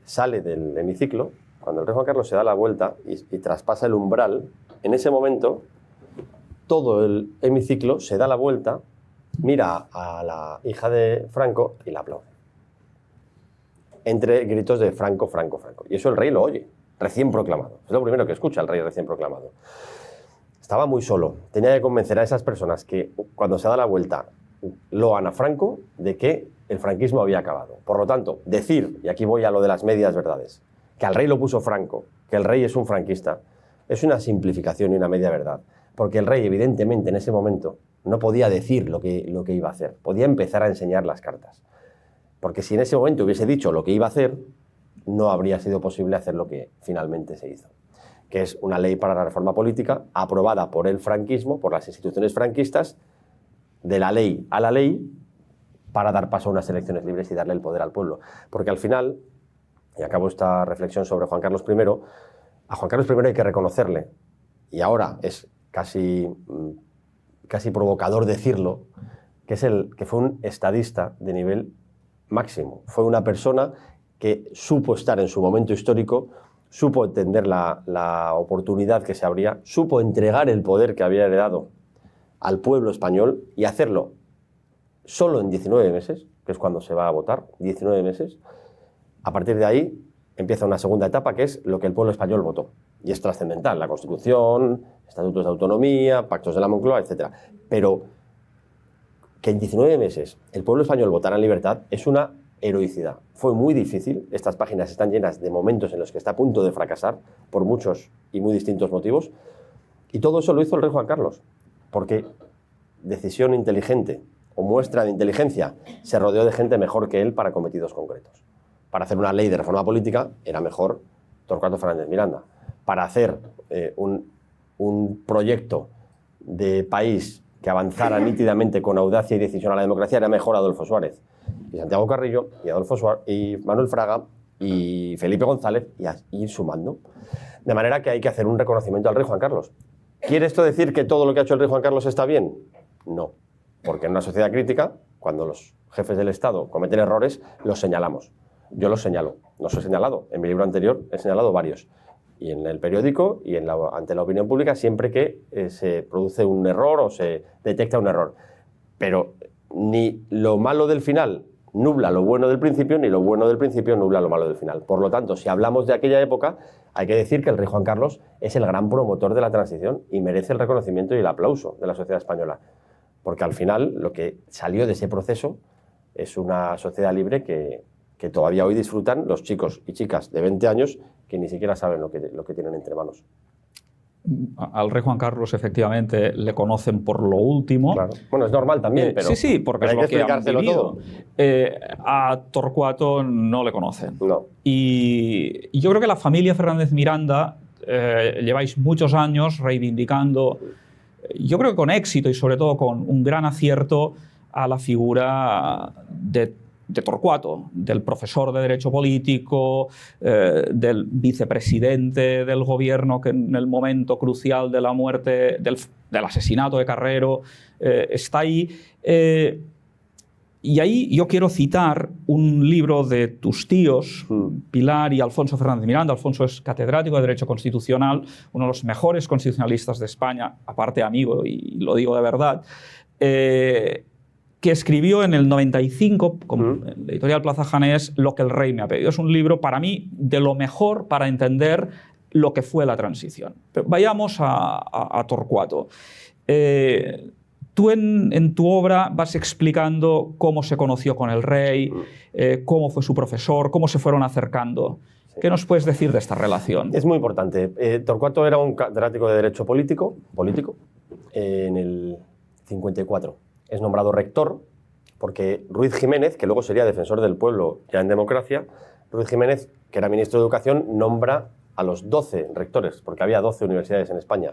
sale del hemiciclo. Cuando el rey Juan Carlos se da la vuelta y traspasa el umbral, en ese momento todo el hemiciclo se da la vuelta, mira a la hija de Franco y la aplaude. Entre gritos de Franco, Franco, Franco. Y eso el rey lo oye, recién proclamado. Es lo primero que escucha el rey recién proclamado. Estaba muy solo. Tenía que convencer a esas personas que cuando se da la vuelta loan a Franco de que el franquismo había acabado. Por lo tanto, decir, y aquí voy a lo de las medias verdades, que al rey lo puso Franco, que el rey es un franquista, es una simplificación y una media verdad. Porque el rey, evidentemente, en ese momento no podía decir lo que iba a hacer. Podía empezar a enseñar las cartas. Porque si en ese momento hubiese dicho lo que iba a hacer, no habría sido posible hacer lo que finalmente se hizo. Que es una ley para la reforma política aprobada por el franquismo, por las instituciones franquistas, de la ley a la ley, para dar paso a unas elecciones libres y darle el poder al pueblo. Porque al final, y acabo esta reflexión sobre Juan Carlos I, a Juan Carlos I hay que reconocerle, y ahora es casi provocador decirlo, que fue un estadista de nivel máximo. Fue una persona que supo estar en su momento histórico, supo entender la oportunidad que se abría, supo entregar el poder que había heredado al pueblo español y hacerlo solo en 19 meses, que es cuando se va a votar, 19 meses. A partir de ahí empieza una segunda etapa, que es lo que el pueblo español votó. Y es trascendental, la Constitución, estatutos de autonomía, pactos de la Moncloa, etc. Pero que en 19 meses el pueblo español votara en libertad es una heroicidad. Fue muy difícil, estas páginas están llenas de momentos en los que está a punto de fracasar, por muchos y muy distintos motivos, y todo eso lo hizo el rey Juan Carlos, porque decisión inteligente o muestra de inteligencia, se rodeó de gente mejor que él para cometidos concretos. Para hacer una ley de reforma política era mejor Torcuato Fernández Miranda. Para hacer un proyecto de país que avanzara nítidamente con audacia y decisión a la democracia era mejor Adolfo Suárez. Y Santiago Carrillo, y Manuel Fraga, y Felipe González, y ir sumando. De manera que hay que hacer un reconocimiento al rey Juan Carlos. ¿Quiere esto decir que todo lo que ha hecho el rey Juan Carlos está bien? No. Porque en una sociedad crítica, cuando los jefes del Estado cometen errores, los señalamos. Yo los señalo. Los he señalado. En mi libro anterior he señalado varios. Y en el periódico y ante la opinión pública siempre que se produce un error o se detecta un error. Pero ni lo malo del final nubla lo bueno del principio, ni lo bueno del principio nubla lo malo del final. Por lo tanto, si hablamos de aquella época, hay que decir que el rey Juan Carlos es el gran promotor de la transición y merece el reconocimiento y el aplauso de la sociedad española. Porque al final lo que salió de ese proceso es una sociedad libre que todavía hoy disfrutan los chicos y chicas de 20 años que ni siquiera saben lo que tienen entre manos. Al rey Juan Carlos, efectivamente, le conocen por lo último. Claro. Bueno, es normal también, pero... Sí, porque es lo que han vivido. A Torcuato no le conocen. No. Y yo creo que la familia Fernández Miranda lleváis muchos años reivindicando, yo creo que con éxito y sobre todo con un gran acierto, a la figura de Torcuato, del profesor de Derecho Político, del vicepresidente del gobierno que en el momento crucial de la muerte, del asesinato de Carrero, está ahí. Y ahí yo quiero citar un libro de tus tíos, Pilar y Alfonso Fernández Miranda. Alfonso es catedrático de Derecho Constitucional, uno de los mejores constitucionalistas de España, aparte amigo, y lo digo de verdad, que escribió en el 95, en la editorial Plaza Janés, Lo que el rey me ha pedido. Es un libro, para mí, de lo mejor para entender lo que fue la transición. Pero vayamos a Torcuato. Tú en tu obra vas explicando cómo se conoció con el rey, cómo fue su profesor, cómo se fueron acercando. Sí. ¿Qué nos puedes decir de esta relación? Es muy importante. Torcuato era un catedrático de Derecho político en el 54. Es nombrado rector porque Ruiz Jiménez, que luego sería defensor del pueblo ya en democracia, Ruiz Jiménez, que era ministro de Educación, nombra a los 12 rectores, porque había 12 universidades en España.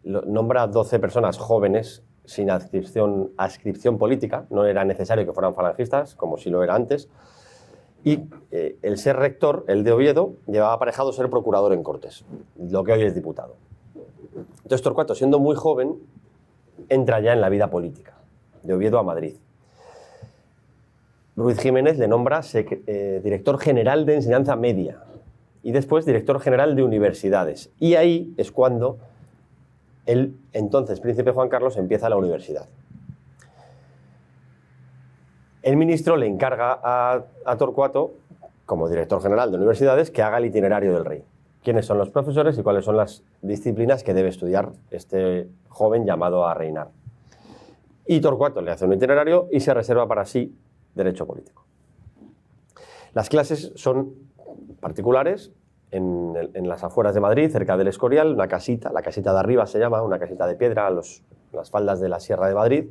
Nombra a 12 personas jóvenes sin adscripción política, no era necesario que fueran falangistas, como sí lo era antes, y el ser rector, el de Oviedo, llevaba aparejado ser procurador en Cortes, lo que hoy es diputado. Entonces Torcuato, siendo muy joven, entra ya en la vida política, de Oviedo a Madrid. Ruiz Jiménez le nombra director general de enseñanza media y después director general de universidades. Y ahí es cuando el entonces príncipe Juan Carlos empieza la universidad. El ministro le encarga a Torcuato, como director general de universidades, que haga el itinerario del rey. Quiénes son los profesores y cuáles son las disciplinas que debe estudiar este joven llamado a reinar. Y Torcuato le hace un itinerario y se reserva para sí derecho político. Las clases son particulares en las afueras de Madrid, cerca del Escorial, una casita, la casita de arriba se llama, una casita de piedra, las faldas de la Sierra de Madrid.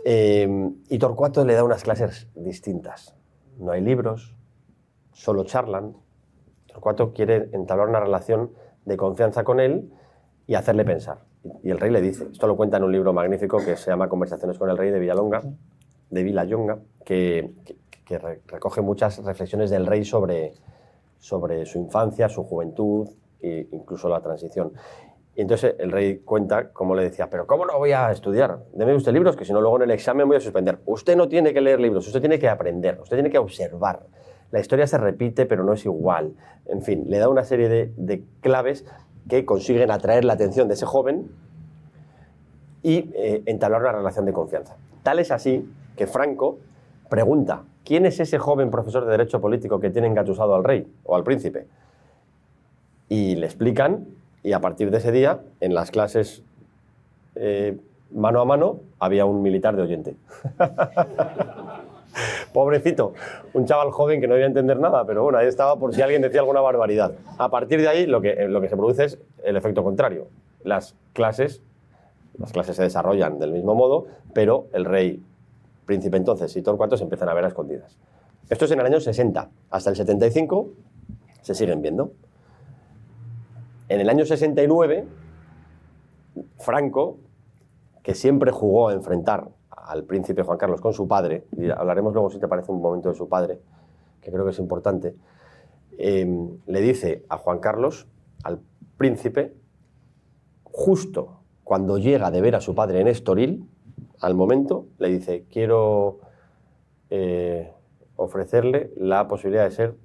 Y Torcuato le da unas clases distintas. No hay libros, solo charlan. Torcuato quiere entablar una relación de confianza con él y hacerle pensar. Y el rey le dice, esto lo cuenta en un libro magnífico que se llama Conversaciones con el rey de Vilallonga, que recoge muchas reflexiones del rey sobre su infancia, su juventud e incluso la transición. Y entonces el rey cuenta cómo le decía, pero ¿cómo no voy a estudiar? Deme usted libros, que si no luego en el examen voy a suspender. Usted no tiene que leer libros, usted tiene que aprender, usted tiene que observar. La historia se repite, pero no es igual. En fin, le da una serie de claves que consiguen atraer la atención de ese joven y entablar una relación de confianza. Tal es así que Franco pregunta, ¿quién es ese joven profesor de Derecho Político que tiene engatusado al rey o al príncipe? Y le explican, y a partir de ese día, en las clases mano a mano, había un militar de oyente. Pobrecito, un chaval joven que no iba a entender nada, pero bueno, ahí estaba por si alguien decía alguna barbaridad. A partir de ahí, lo que se produce es el efecto contrario. Las clases se desarrollan del mismo modo, pero el rey, príncipe entonces y Torcuato se empiezan a ver a escondidas. Esto es en el año 60. Hasta el 75 se siguen viendo. En el año 69, Franco, que siempre jugó a enfrentar al príncipe Juan Carlos con su padre, y hablaremos luego, si te parece, un momento de su padre, que creo que es importante, le dice a Juan Carlos, al príncipe, justo cuando llega de ver a su padre en Estoril, al momento, le dice, quiero ofrecerle la posibilidad de ser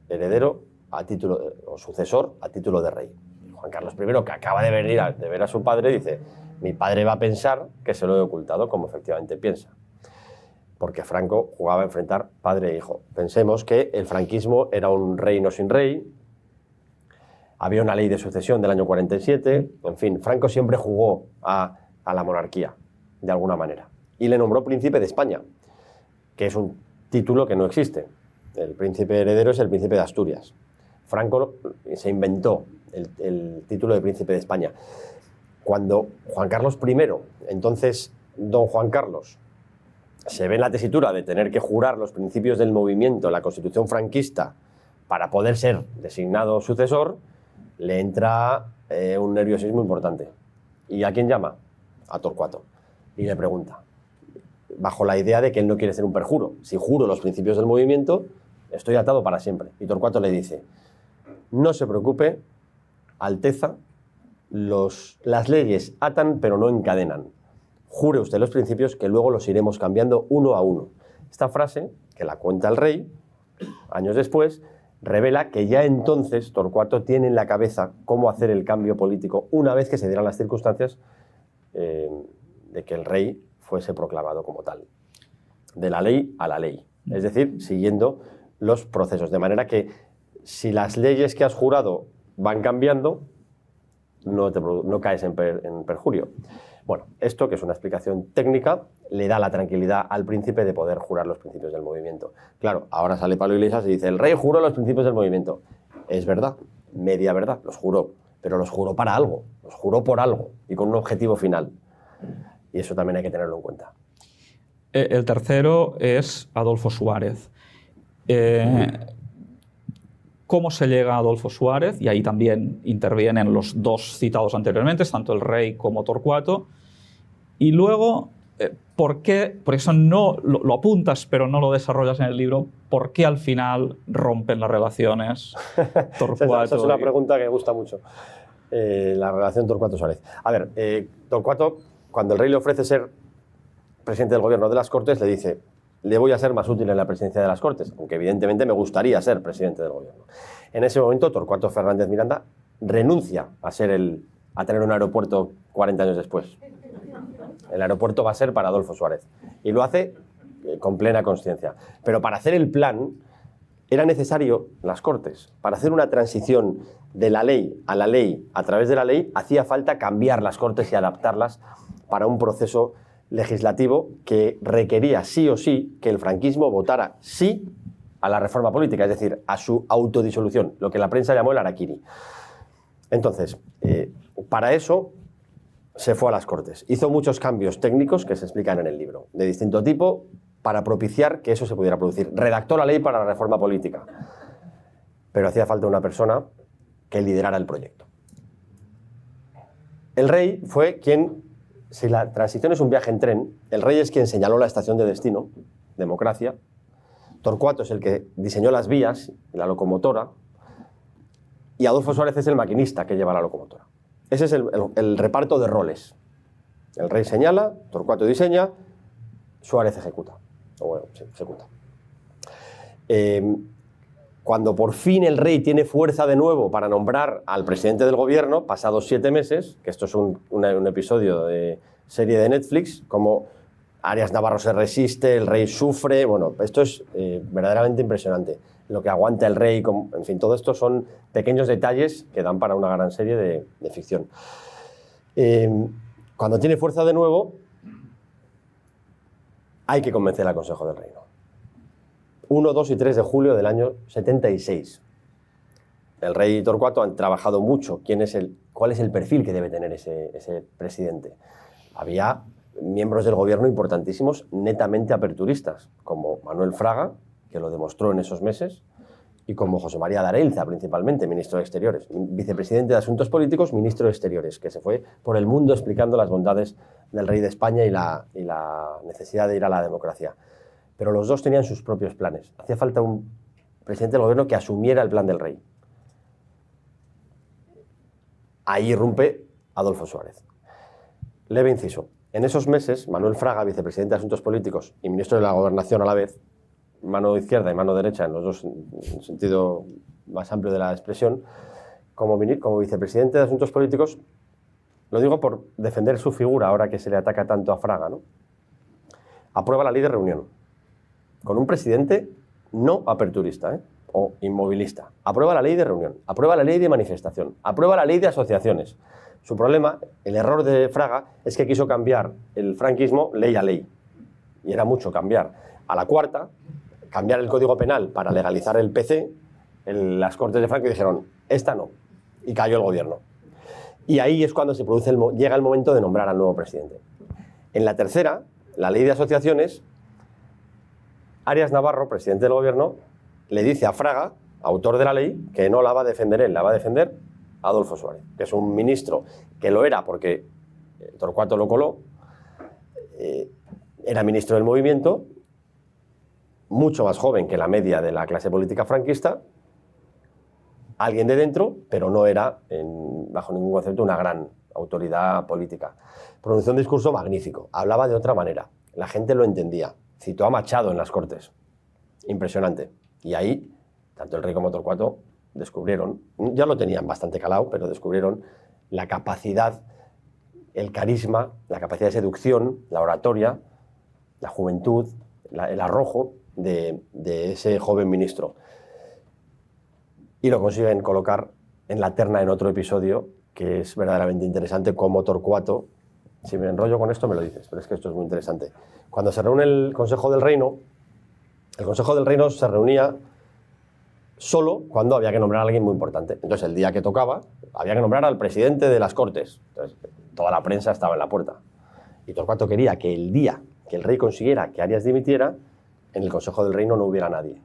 heredero a título, o sucesor a título de rey. Y Juan Carlos I, que acaba de venir de ver a su padre, dice, mi padre va a pensar que se lo he ocultado, como efectivamente piensa. Porque Franco jugaba a enfrentar padre e hijo. Pensemos que el franquismo era un reino sin rey, había una ley de sucesión del año 47, en fin, Franco siempre jugó a la monarquía, de alguna manera. Y le nombró príncipe de España, que es un título que no existe. El príncipe heredero es el príncipe de Asturias. Franco se inventó el título de príncipe de España. Cuando Juan Carlos I, entonces don Juan Carlos, se ve en la tesitura de tener que jurar los principios del movimiento, la Constitución franquista, para poder ser designado sucesor, le entra un nerviosismo importante. ¿Y a quién llama? A Torcuato. Y le pregunta, bajo la idea de que él no quiere ser un perjuro. Si juro los principios del movimiento, estoy atado para siempre. Y Torcuato le dice, no se preocupe, Alteza, las leyes atan pero no encadenan. Jure usted los principios que luego los iremos cambiando uno a uno. Esta frase, que la cuenta el rey, años después, revela que ya entonces Torcuato tiene en la cabeza cómo hacer el cambio político una vez que se dieran las circunstancias de que el rey fuese proclamado como tal. De la ley a la ley. Es decir, siguiendo los procesos. De manera que si las leyes que has jurado van cambiando, no caes en perjurio. Bueno, esto, que es una explicación técnica, le da la tranquilidad al príncipe de poder jurar los principios del movimiento. Claro, ahora sale Pablo Iglesias y dice, el rey juró los principios del movimiento. Es verdad, media verdad, los juró, pero los juró para algo, los juró por algo y con un objetivo final. Y eso también hay que tenerlo en cuenta. El tercero es Adolfo Suárez. ¿Cómo se llega a Adolfo Suárez? Y ahí también intervienen los dos citados anteriormente, tanto el rey como Torcuato. Y luego, ¿por qué? Por eso no lo apuntas, pero no lo desarrollas en el libro. ¿Por qué al final rompen las relaciones Torcuato? Esa es una pregunta que gusta mucho. La relación Torcuato-Suárez. A ver, Torcuato, cuando el rey le ofrece ser presidente del gobierno de las Cortes, le dice, le voy a ser más útil en la presidencia de las Cortes, aunque evidentemente me gustaría ser presidente del gobierno. En ese momento, Torcuato Fernández Miranda renuncia a tener un aeropuerto 40 años después. El aeropuerto va a ser para Adolfo Suárez. Y lo hace con plena consciencia. Pero para hacer el plan, era necesario las Cortes. Para hacer una transición de la ley a través de la ley, hacía falta cambiar las Cortes y adaptarlas para un proceso legislativo que requería sí o sí que el franquismo votara sí a la reforma política, es decir, a su autodisolución, lo que la prensa llamó el harakiri. Entonces, para eso se fue a las Cortes. Hizo muchos cambios técnicos que se explican en el libro, de distinto tipo, para propiciar que eso se pudiera producir. Redactó la ley para la reforma política, pero hacía falta una persona que liderara el proyecto. El rey fue quien, si la transición es un viaje en tren, el rey es quien señaló la estación de destino, democracia. Torcuato es el que diseñó las vías, la locomotora, y Adolfo Suárez es el maquinista que lleva la locomotora. Ese es el reparto de roles. El rey señala, Torcuato diseña, Suárez ejecuta. O bueno, sí, ejecuta. Cuando por fin el rey tiene fuerza de nuevo para nombrar al presidente del gobierno, pasados 7 meses, que esto es un episodio de serie de Netflix, como Arias Navarro se resiste, el rey sufre, bueno, esto es verdaderamente impresionante. Lo que aguanta el rey, en fin, todo esto son pequeños detalles que dan para una gran serie de ficción. Cuando tiene fuerza de nuevo, hay que convencer al Consejo del Reino. 1, 2 y 3 de julio del año 76. El rey Torcuato han trabajado mucho. ¿Cuál es el perfil que debe tener ese presidente? Había miembros del gobierno importantísimos, netamente aperturistas, como Manuel Fraga, que lo demostró en esos meses, y como José María Dareilza, principalmente, ministro de Exteriores, vicepresidente de Asuntos Políticos, ministro de Exteriores, que se fue por el mundo explicando las bondades del rey de España y la necesidad de ir a la democracia. Pero los dos tenían sus propios planes. Hacía falta un presidente del gobierno que asumiera el plan del rey. Ahí irrumpe Adolfo Suárez. Leve inciso. En esos meses, Manuel Fraga, vicepresidente de Asuntos Políticos y ministro de la Gobernación a la vez, mano izquierda y mano derecha, en los dos, en el sentido más amplio de la expresión, como vicepresidente de Asuntos Políticos, lo digo por defender su figura ahora que se le ataca tanto a Fraga, ¿no? Aprueba la ley de reunión, con un presidente no aperturista, o inmovilista. Aprueba la ley de reunión, aprueba la ley de manifestación, aprueba la ley de asociaciones. Su problema, el error de Fraga, es que quiso cambiar el franquismo ley a ley. Y era mucho cambiar. A la cuarta, cambiar el Código Penal para legalizar el PC, las Cortes de Franco dijeron, esta no. Y cayó el gobierno. Y ahí es cuando llega el momento de nombrar al nuevo presidente. En la tercera, la ley de asociaciones, Arias Navarro, presidente del gobierno, le dice a Fraga, autor de la ley, que no la va a defender él, la va a defender Adolfo Suárez, que es un ministro que lo era porque Torcuato lo coló, era ministro del movimiento, mucho más joven que la media de la clase política franquista, alguien de dentro, pero no era, bajo ningún concepto, una gran autoridad política. Pronunció un discurso magnífico, hablaba de otra manera, la gente lo entendía, citó a Machado en las Cortes, impresionante. Y ahí, tanto el rey como Torcuato descubrieron, ya lo tenían bastante calado, pero descubrieron la capacidad, el carisma, la capacidad de seducción, la oratoria, la juventud, el arrojo de ese joven ministro. y lo consiguen colocar en la terna en otro episodio que es verdaderamente interesante, como Torcuato, si me enrollo con esto me lo dices, pero es que esto es muy interesante. Cuando se reúne el Consejo del Reino se reunía solo cuando había que nombrar a alguien muy importante. Entonces, el día que tocaba, había que nombrar al presidente de las Cortes. Entonces, toda la prensa estaba en la puerta. Y Torcuato quería que el día que el rey consiguiera que Arias dimitiera, en el Consejo del Reino no hubiera nadie.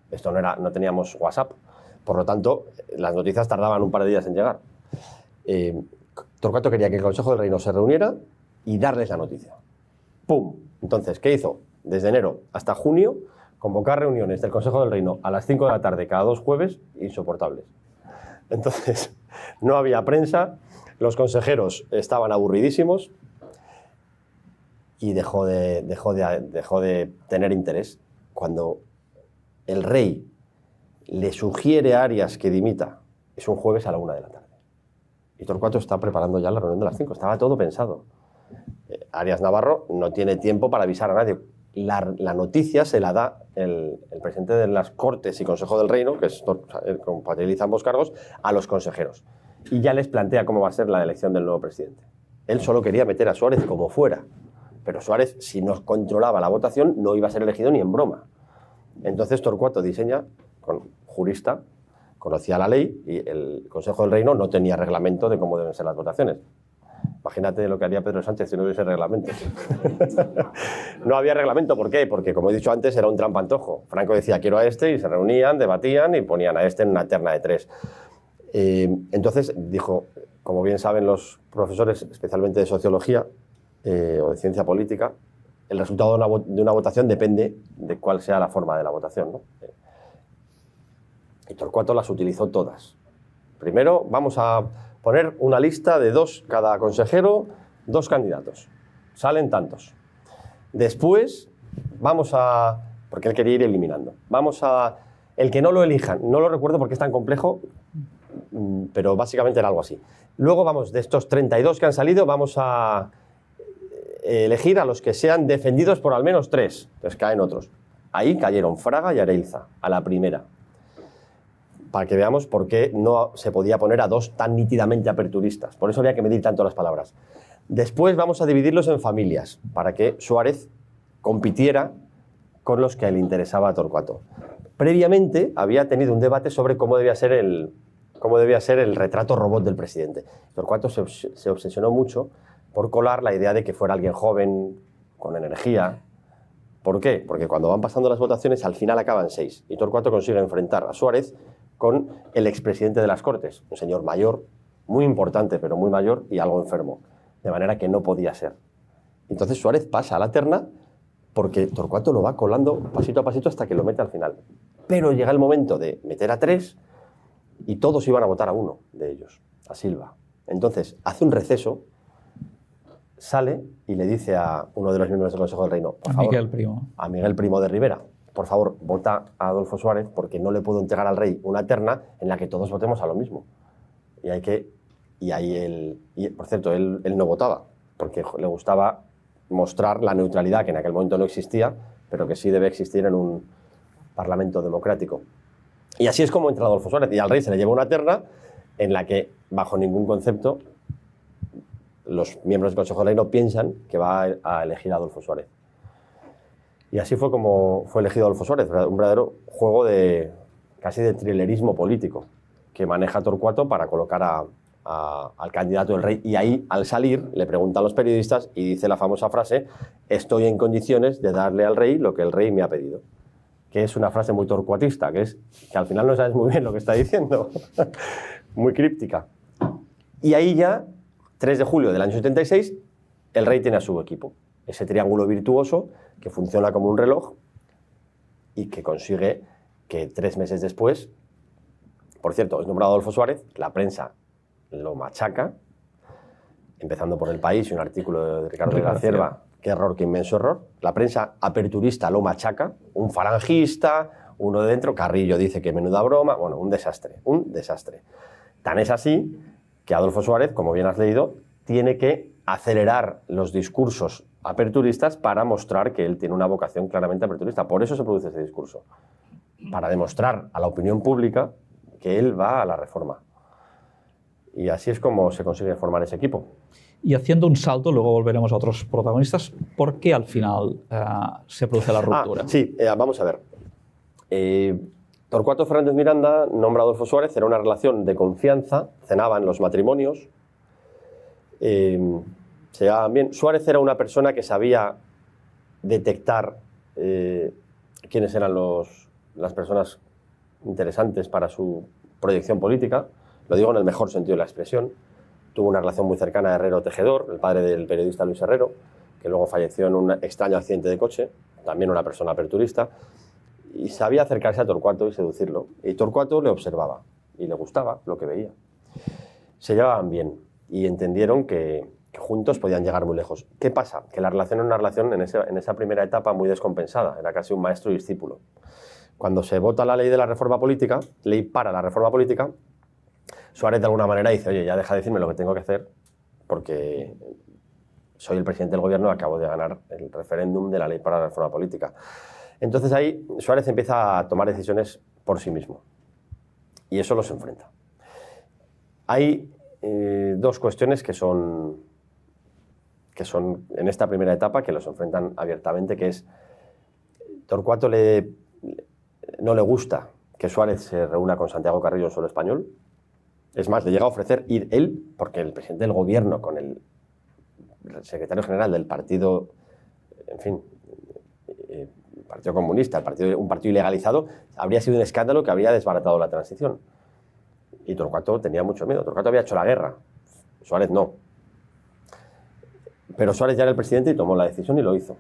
Esto no teníamos WhatsApp, por lo tanto, las noticias tardaban un par de días en llegar. Torcuato quería que el Consejo del Reino se reuniera y darles la noticia. ¡Pum! Entonces, ¿qué hizo? Desde enero hasta junio, convocar reuniones del Consejo del Reino a las 5 de la tarde cada 2 jueves, insoportables. Entonces, no había prensa, los consejeros estaban aburridísimos y dejó de tener interés. Cuando el rey le sugiere a Arias que dimita, es un jueves a la 1 de la tarde. Y Torcuato está preparando ya la reunión de las 5, estaba todo pensado. Arias Navarro no tiene tiempo para avisar a nadie. La noticia se la da el presidente de las Cortes y Consejo del Reino, que compatibiliza ambos cargos, a los consejeros. Y ya les plantea cómo va a ser la elección del nuevo presidente. Él solo quería meter a Suárez como fuera. Pero Suárez, si no controlaba la votación, no iba a ser elegido ni en broma. Entonces Torcuato diseña, jurista, conocía la ley y el Consejo del Reino no tenía reglamento de cómo deben ser las votaciones. Imagínate lo que haría Pedro Sánchez si no hubiese reglamento. No había reglamento, ¿por qué? Porque, como he dicho antes, era un trampantojo. Franco decía, quiero a este, y se reunían, debatían y ponían a este en una terna de 3. Entonces dijo, como bien saben los profesores, especialmente de sociología o de ciencia política, el resultado de una votación depende de cuál sea la forma de la votación, ¿no? Y Torcuato las utilizó todas. Primero vamos a poner una lista de 2 cada consejero, 2 candidatos. Salen tantos. Después porque él quería ir eliminando. El que no lo elijan, no lo recuerdo porque es tan complejo, pero básicamente era algo así. Luego de estos 32 que han salido, vamos a elegir a los que sean defendidos por al menos 3. Entonces caen otros. Ahí cayeron Fraga y Areilza, a la primera. Para que veamos por qué no se podía poner a 2 tan nítidamente aperturistas. Por eso había que medir tanto las palabras. Después vamos a dividirlos en familias, para que Suárez compitiera con los que le interesaba a Torcuato. Previamente había tenido un debate sobre cómo debía ser el retrato robot del presidente. Torcuato se obsesionó mucho por colar la idea de que fuera alguien joven, con energía. ¿Por qué? Porque cuando van pasando las votaciones, al final acaban 6. Y Torcuato consigue enfrentar a Suárez con el expresidente de las Cortes, un señor mayor, muy importante, pero muy mayor y algo enfermo. De manera que no podía ser. Entonces Suárez pasa a la terna porque Torcuato lo va colando pasito a pasito hasta que lo mete al final. Pero llega el momento de meter a 3 y todos iban a votar a 1 de ellos, a Silva. Entonces hace un receso, sale y le dice a uno de los miembros del Consejo del Reino, por favor, a Miguel Primo de Rivera, por favor, vota a Adolfo Suárez porque no le puedo entregar al rey una terna en la que todos votemos a lo mismo. Por cierto, él no votaba porque le gustaba mostrar la neutralidad que en aquel momento no existía, pero que sí debe existir en un parlamento democrático. Y así es como entra Adolfo Suárez y al rey se le lleva una terna en la que, bajo ningún concepto, los miembros del Consejo del Reino piensan que va a elegir a Adolfo Suárez. Y así fue como fue elegido Adolfo Suárez, un verdadero juego casi de thrillerismo político que maneja Torcuato para colocar al candidato del rey. Y ahí, al salir, le preguntan a los periodistas y dice la famosa frase: estoy en condiciones de darle al rey lo que el rey me ha pedido. Que es una frase muy torcuatista, que al final no sabes muy bien lo que está diciendo. Muy críptica. Y ahí ya, 3 de julio del año 76, el rey tiene a su equipo. Ese triángulo virtuoso que funciona como un reloj y que consigue que 3 meses después, por cierto, es nombrado Adolfo Suárez, la prensa lo machaca, empezando por El País y un artículo de Ricardo de la Cierva, qué error, qué inmenso error. La prensa aperturista lo machaca, un falangista, uno de dentro, Carrillo dice que menuda broma, bueno, un desastre, un desastre. Tan es así que Adolfo Suárez, como bien has leído, tiene que acelerar los discursos aperturistas para mostrar que él tiene una vocación claramente aperturista. Por eso se produce ese discurso. para demostrar a la opinión pública que él va a la reforma. Y así es como se consigue formar ese equipo. Y haciendo un salto, luego volveremos a otros protagonistas, ¿por qué al final se produce la ruptura? Sí, vamos a ver. Torcuato Fernández Miranda nombra a Adolfo Suárez, era una relación de confianza, cenaban los matrimonios, se llevaban bien. Suárez era una persona que sabía detectar quiénes eran las personas interesantes para su proyección política, lo digo en el mejor sentido de la expresión. Tuvo una relación muy cercana a Herrero Tejedor, el padre del periodista Luis Herrero, que luego falleció en un extraño accidente de coche, también una persona aperturista, y sabía acercarse a Torcuato y seducirlo. Y Torcuato le observaba y le gustaba lo que veía. Se llevaban bien y entendieron que juntos podían llegar muy lejos. ¿Qué pasa? Que la relación era una relación en esa primera etapa muy descompensada, era casi un maestro y discípulo. Cuando se vota la ley de la reforma política, ley para la reforma política, Suárez de alguna manera dice, oye, ya deja de decirme lo que tengo que hacer porque soy el presidente del gobierno y acabo de ganar el referéndum de la ley para la reforma política. Entonces ahí Suárez empieza a tomar decisiones por sí mismo y eso los enfrenta. Hay dos cuestiones que son en esta primera etapa que los enfrentan abiertamente, que es Torcuato no le gusta que Suárez se reúna con Santiago Carrillo en suelo español. Es más, le llega a ofrecer ir él, porque el presidente del gobierno con el secretario general del partido, en fin, Partido Comunista, un partido ilegalizado, habría sido un escándalo que habría desbaratado la transición. Y Torcuato tenía mucho miedo. Torcuato había hecho la guerra, Suárez no. Pero Suárez ya era el presidente y tomó la decisión y lo hizo.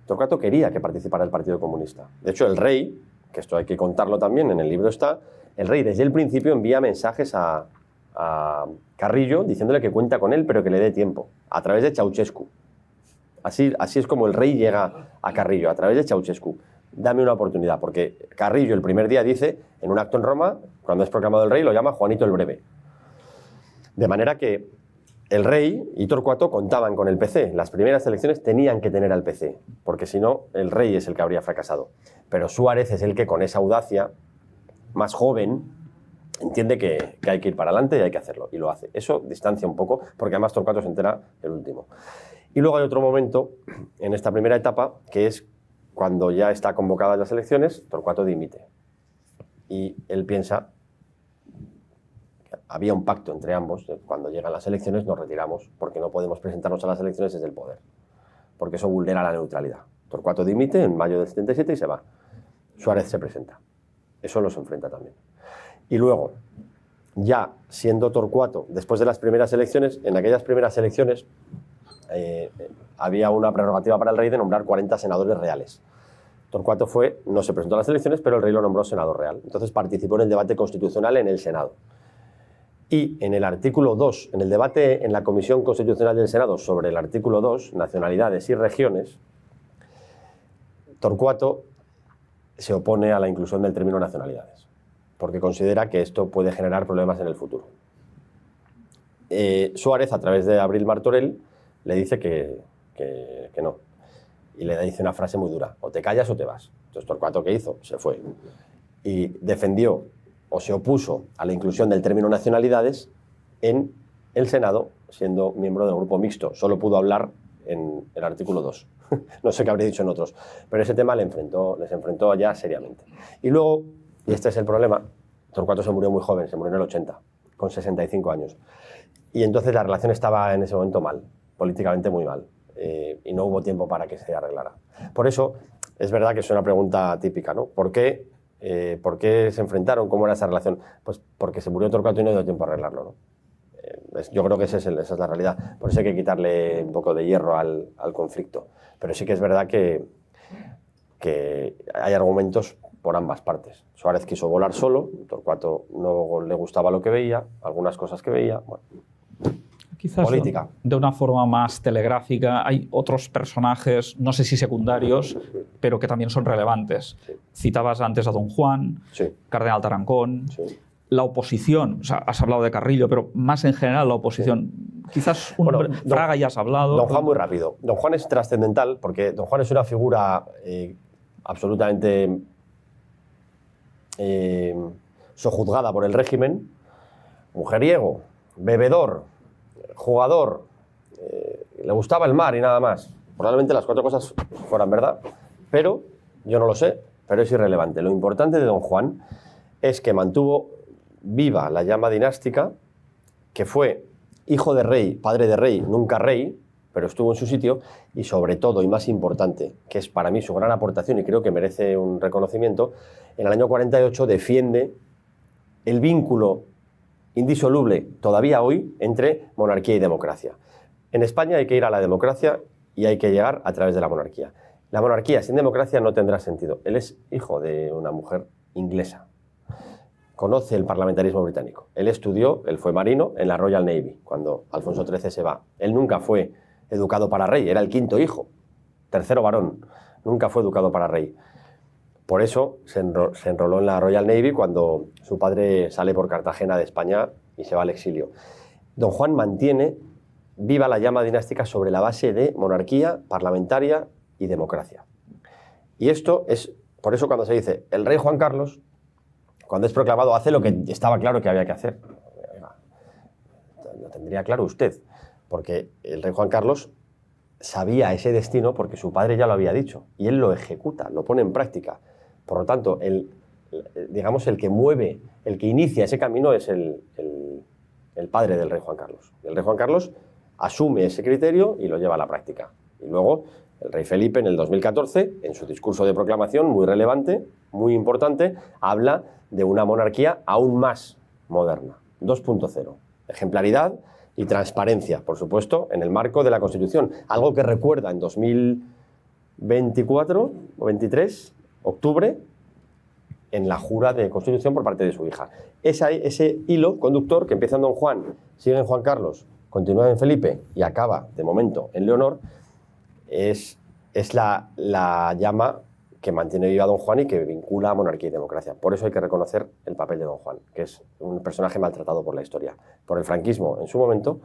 Torcuato quería que participara el Partido Comunista. De hecho, el rey, que esto hay que contarlo también, en el libro está, el rey desde el principio envía mensajes a Carrillo diciéndole que cuenta con él, pero que le dé tiempo, a través de Ceausescu. Así es como el rey llega a Carrillo, a través de Ceausescu. Dame una oportunidad, porque Carrillo el primer día dice, en un acto en Roma, cuando es proclamado el rey, lo llama Juanito el Breve. De manera que el rey y Torcuato contaban con el PC. Las primeras elecciones tenían que tener al PC, porque si no, el rey es el que habría fracasado. Pero Suárez es el que, con esa audacia, más joven, entiende que hay que ir para adelante y hay que hacerlo, y lo hace. Eso distancia un poco, porque además Torcuato se entera el último. Y luego hay otro momento, en esta primera etapa, que es cuando ya está convocadas las elecciones, Torcuato dimite. Y él piensa que había un pacto entre ambos, de cuando llegan las elecciones nos retiramos, porque no podemos presentarnos a las elecciones desde el poder, porque eso vulnera la neutralidad. Torcuato dimite en mayo del 77 y se va. Suárez se presenta. Eso los enfrenta también. Y luego, ya siendo Torcuato, después de las primeras elecciones, en aquellas primeras elecciones había una prerrogativa para el rey de nombrar 40 senadores reales. Torcuato no se presentó a las elecciones, pero el rey lo nombró senador real. Entonces participó en el debate constitucional en el Senado. Y en el artículo 2, en el debate en la Comisión Constitucional del Senado sobre el artículo 2, nacionalidades y regiones, Torcuato se opone a la inclusión del término nacionalidades, porque considera que esto puede generar problemas en el futuro. Suárez, a través de Abril Martorell, le dice que no. Y le dice una frase muy dura, o te callas o te vas. Entonces Torcuato, ¿qué hizo? Se fue. Y defendió o se opuso a la inclusión del término nacionalidades en el Senado, siendo miembro del grupo mixto. Solo pudo hablar en el artículo 2. No sé qué habría dicho en otros. Pero ese tema les enfrentó ya seriamente. Y luego, y este es el problema, Torcuato se murió muy joven, se murió en el 80, con 65 años. Y entonces la relación estaba en ese momento mal, políticamente muy mal. Y no hubo tiempo para que se arreglara. Por eso, es verdad que es una pregunta típica, ¿no? ¿Por qué se enfrentaron? ¿Cómo era esa relación? Pues porque se murió Torcuato y no dio tiempo a arreglarlo, ¿no? Yo creo que esa es la realidad. Por eso hay que quitarle un poco de hierro al conflicto. Pero sí que es verdad que hay argumentos por ambas partes. Suárez quiso volar solo, Torcuato no le gustaba lo que veía, algunas cosas que veía, bueno. Quizás política. De una forma más telegráfica, hay otros personajes, no sé si secundarios, pero que también son relevantes. Sí. Citabas antes a Don Juan, Sí. Cardenal Tarancón, Sí. la oposición, o sea, has hablado de Carrillo, pero más en general la oposición. Quizás Fraga ya has hablado. Don Juan muy rápido. Don Juan es trascendental porque Don Juan es una figura absolutamente sojuzgada por el régimen, mujeriego, bebedor, jugador, le gustaba el mar y nada más. Probablemente las 4 cosas fueran verdad, pero yo no lo sé, pero es irrelevante. Lo importante de don Juan es que mantuvo viva la llama dinástica, que fue hijo de rey, padre de rey, nunca rey, pero estuvo en su sitio, y sobre todo, y más importante, que es para mí su gran aportación y creo que merece un reconocimiento, en el año 48 defiende el vínculo indisoluble todavía hoy entre monarquía y democracia. En España hay que ir a la democracia y hay que llegar a través de la monarquía. La monarquía sin democracia no tendrá sentido. Él es hijo de una mujer inglesa. Conoce el parlamentarismo británico. Él estudió, él fue marino en la Royal Navy, cuando Alfonso XIII se va. Él nunca fue educado para rey, era el 5º hijo, 3º varón, nunca fue educado para rey. Por eso se enroló en la Royal Navy cuando su padre sale por Cartagena de España y se va al exilio. Don Juan mantiene viva la llama dinástica sobre la base de monarquía, parlamentaria y democracia. Y esto es, por eso cuando se dice, el rey Juan Carlos, cuando es proclamado, hace lo que estaba claro que había que hacer. Lo tendría claro usted, porque el rey Juan Carlos sabía ese destino porque su padre ya lo había dicho, y él lo ejecuta, lo pone en práctica. Por lo tanto, digamos, el que mueve, el que inicia ese camino es el padre del rey Juan Carlos. Y el rey Juan Carlos asume ese criterio y lo lleva a la práctica. Y luego el rey Felipe en el 2014, en su discurso de proclamación, muy relevante, muy importante, habla de una monarquía aún más moderna, 2.0. Ejemplaridad y transparencia, por supuesto, en el marco de la Constitución. Algo que recuerda en 2024 o 23, octubre, en la jura de Constitución por parte de su hija. Ese hilo conductor que empieza en don Juan, sigue en Juan Carlos, continúa en Felipe y acaba, de momento, en Leonor, es la llama que mantiene viva a don Juan y que vincula a monarquía y democracia. Por eso hay que reconocer el papel de don Juan, que es un personaje maltratado por la historia, por el franquismo en su momento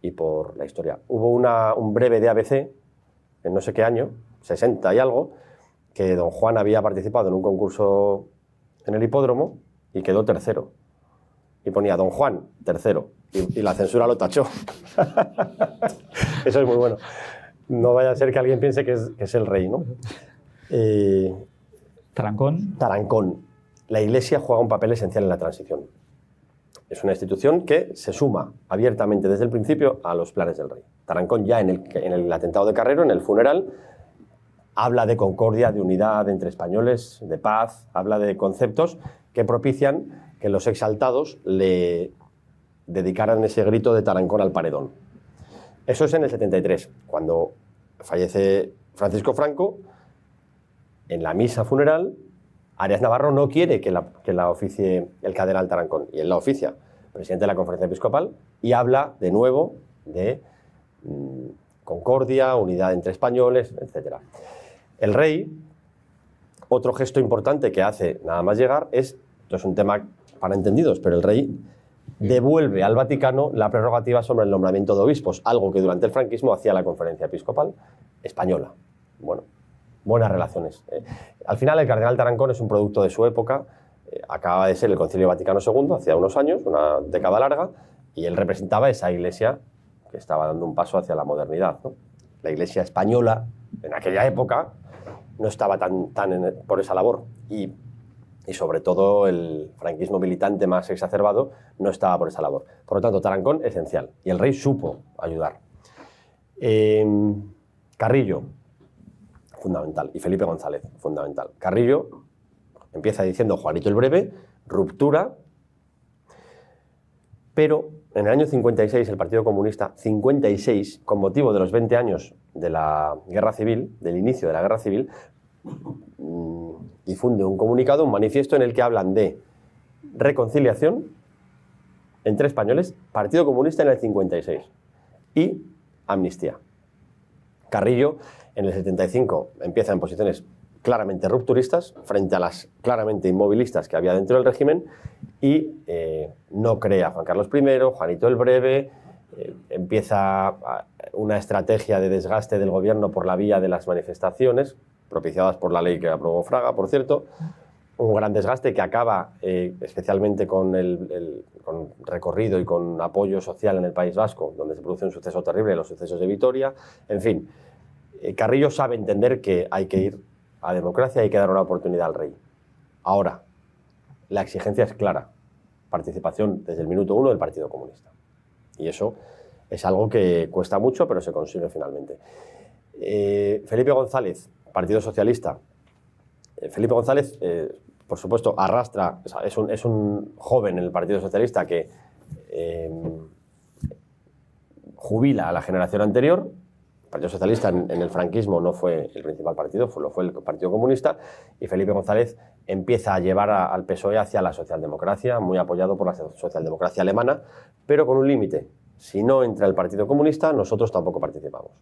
y por la historia. Hubo un breve de ABC, en no sé qué año, 60 y algo, que don Juan había participado en un concurso en el hipódromo y quedó 3º. Y ponía don Juan, 3º. Y la censura lo tachó. Eso es muy bueno. No vaya a ser que alguien piense que es el rey, ¿no? Tarancón. Tarancón. La Iglesia juega un papel esencial en la transición. Es una institución que se suma abiertamente desde el principio a los planes del rey. Tarancón ya en el atentado de Carrero, en el funeral, habla de concordia, de unidad entre españoles, de paz, habla de conceptos que propician que los exaltados le dedicaran ese grito de Tarancón al paredón. Eso es en el 73, cuando fallece Francisco Franco. En la misa funeral, Arias Navarro no quiere que la oficie el cardenal Tarancón, y él la oficia, presidente de la Conferencia Episcopal, y habla de nuevo de concordia, unidad entre españoles, etc. El rey, otro gesto importante que hace nada más llegar esto es un tema para entendidos, pero el rey devuelve al Vaticano la prerrogativa sobre el nombramiento de obispos, algo que durante el franquismo hacía la Conferencia Episcopal Española. Bueno, buenas relaciones. Al final, el cardenal Tarancón es un producto de su época. Acaba de ser el Concilio Vaticano II, hacía unos años, una década larga, y él representaba esa iglesia que estaba dando un paso hacia la modernidad, ¿no? La iglesia española, en aquella época, no estaba tan por esa labor. Y sobre todo el franquismo militante más exacerbado no estaba por esa labor. Por lo tanto, Tarancón, esencial. Y el rey supo ayudar. Carrillo, fundamental. Y Felipe González, fundamental. Carrillo empieza diciendo Juanito el Breve, ruptura, pero en el año 56 el Partido Comunista, 56, con motivo de los 20 años de la Guerra Civil, del inicio de la Guerra Civil, difunde un comunicado, un manifiesto en el que hablan de reconciliación entre españoles, Partido Comunista en el 56, y amnistía. Carrillo en el 75 empieza en posiciones claramente rupturistas frente a las claramente inmovilistas que había dentro del régimen y no crea a Juan Carlos I, Juanito el Breve, empieza una estrategia de desgaste del gobierno por la vía de las manifestaciones, propiciadas por la ley que aprobó Fraga, por cierto, un gran desgaste que acaba especialmente con con recorrido y con apoyo social en el País Vasco, donde se produce un suceso terrible, los sucesos de Vitoria. En fin, Carrillo sabe entender que hay que ir a democracia, hay que dar una oportunidad al rey. Ahora, la exigencia es clara, participación desde el minuto 1 del Partido Comunista. Y eso es algo que cuesta mucho, pero se consigue finalmente. Felipe González, Partido Socialista. Felipe González, por supuesto, arrastra, o sea, es un joven en el Partido Socialista que jubila a la generación anterior. El Partido Socialista en el franquismo no fue el principal partido, lo fue el Partido Comunista, y Felipe González empieza a llevar al PSOE hacia la socialdemocracia, muy apoyado por la socialdemocracia alemana, pero con un límite. Si no entra el Partido Comunista, nosotros tampoco participamos.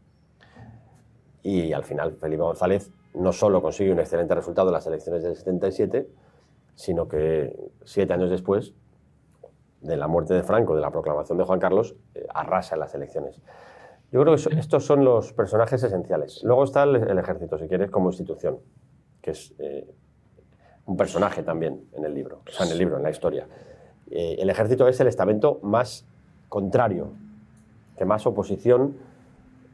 Y al final Felipe González no solo consigue un excelente resultado en las elecciones del 77, sino que 7 años después de la muerte de Franco, de la proclamación de Juan Carlos, arrasa en las elecciones. Yo creo que estos son los personajes esenciales. Luego está el ejército, si quieres, como institución, que es un personaje también en el libro, o sea, en la historia. El ejército es el estamento más contrario, que más oposición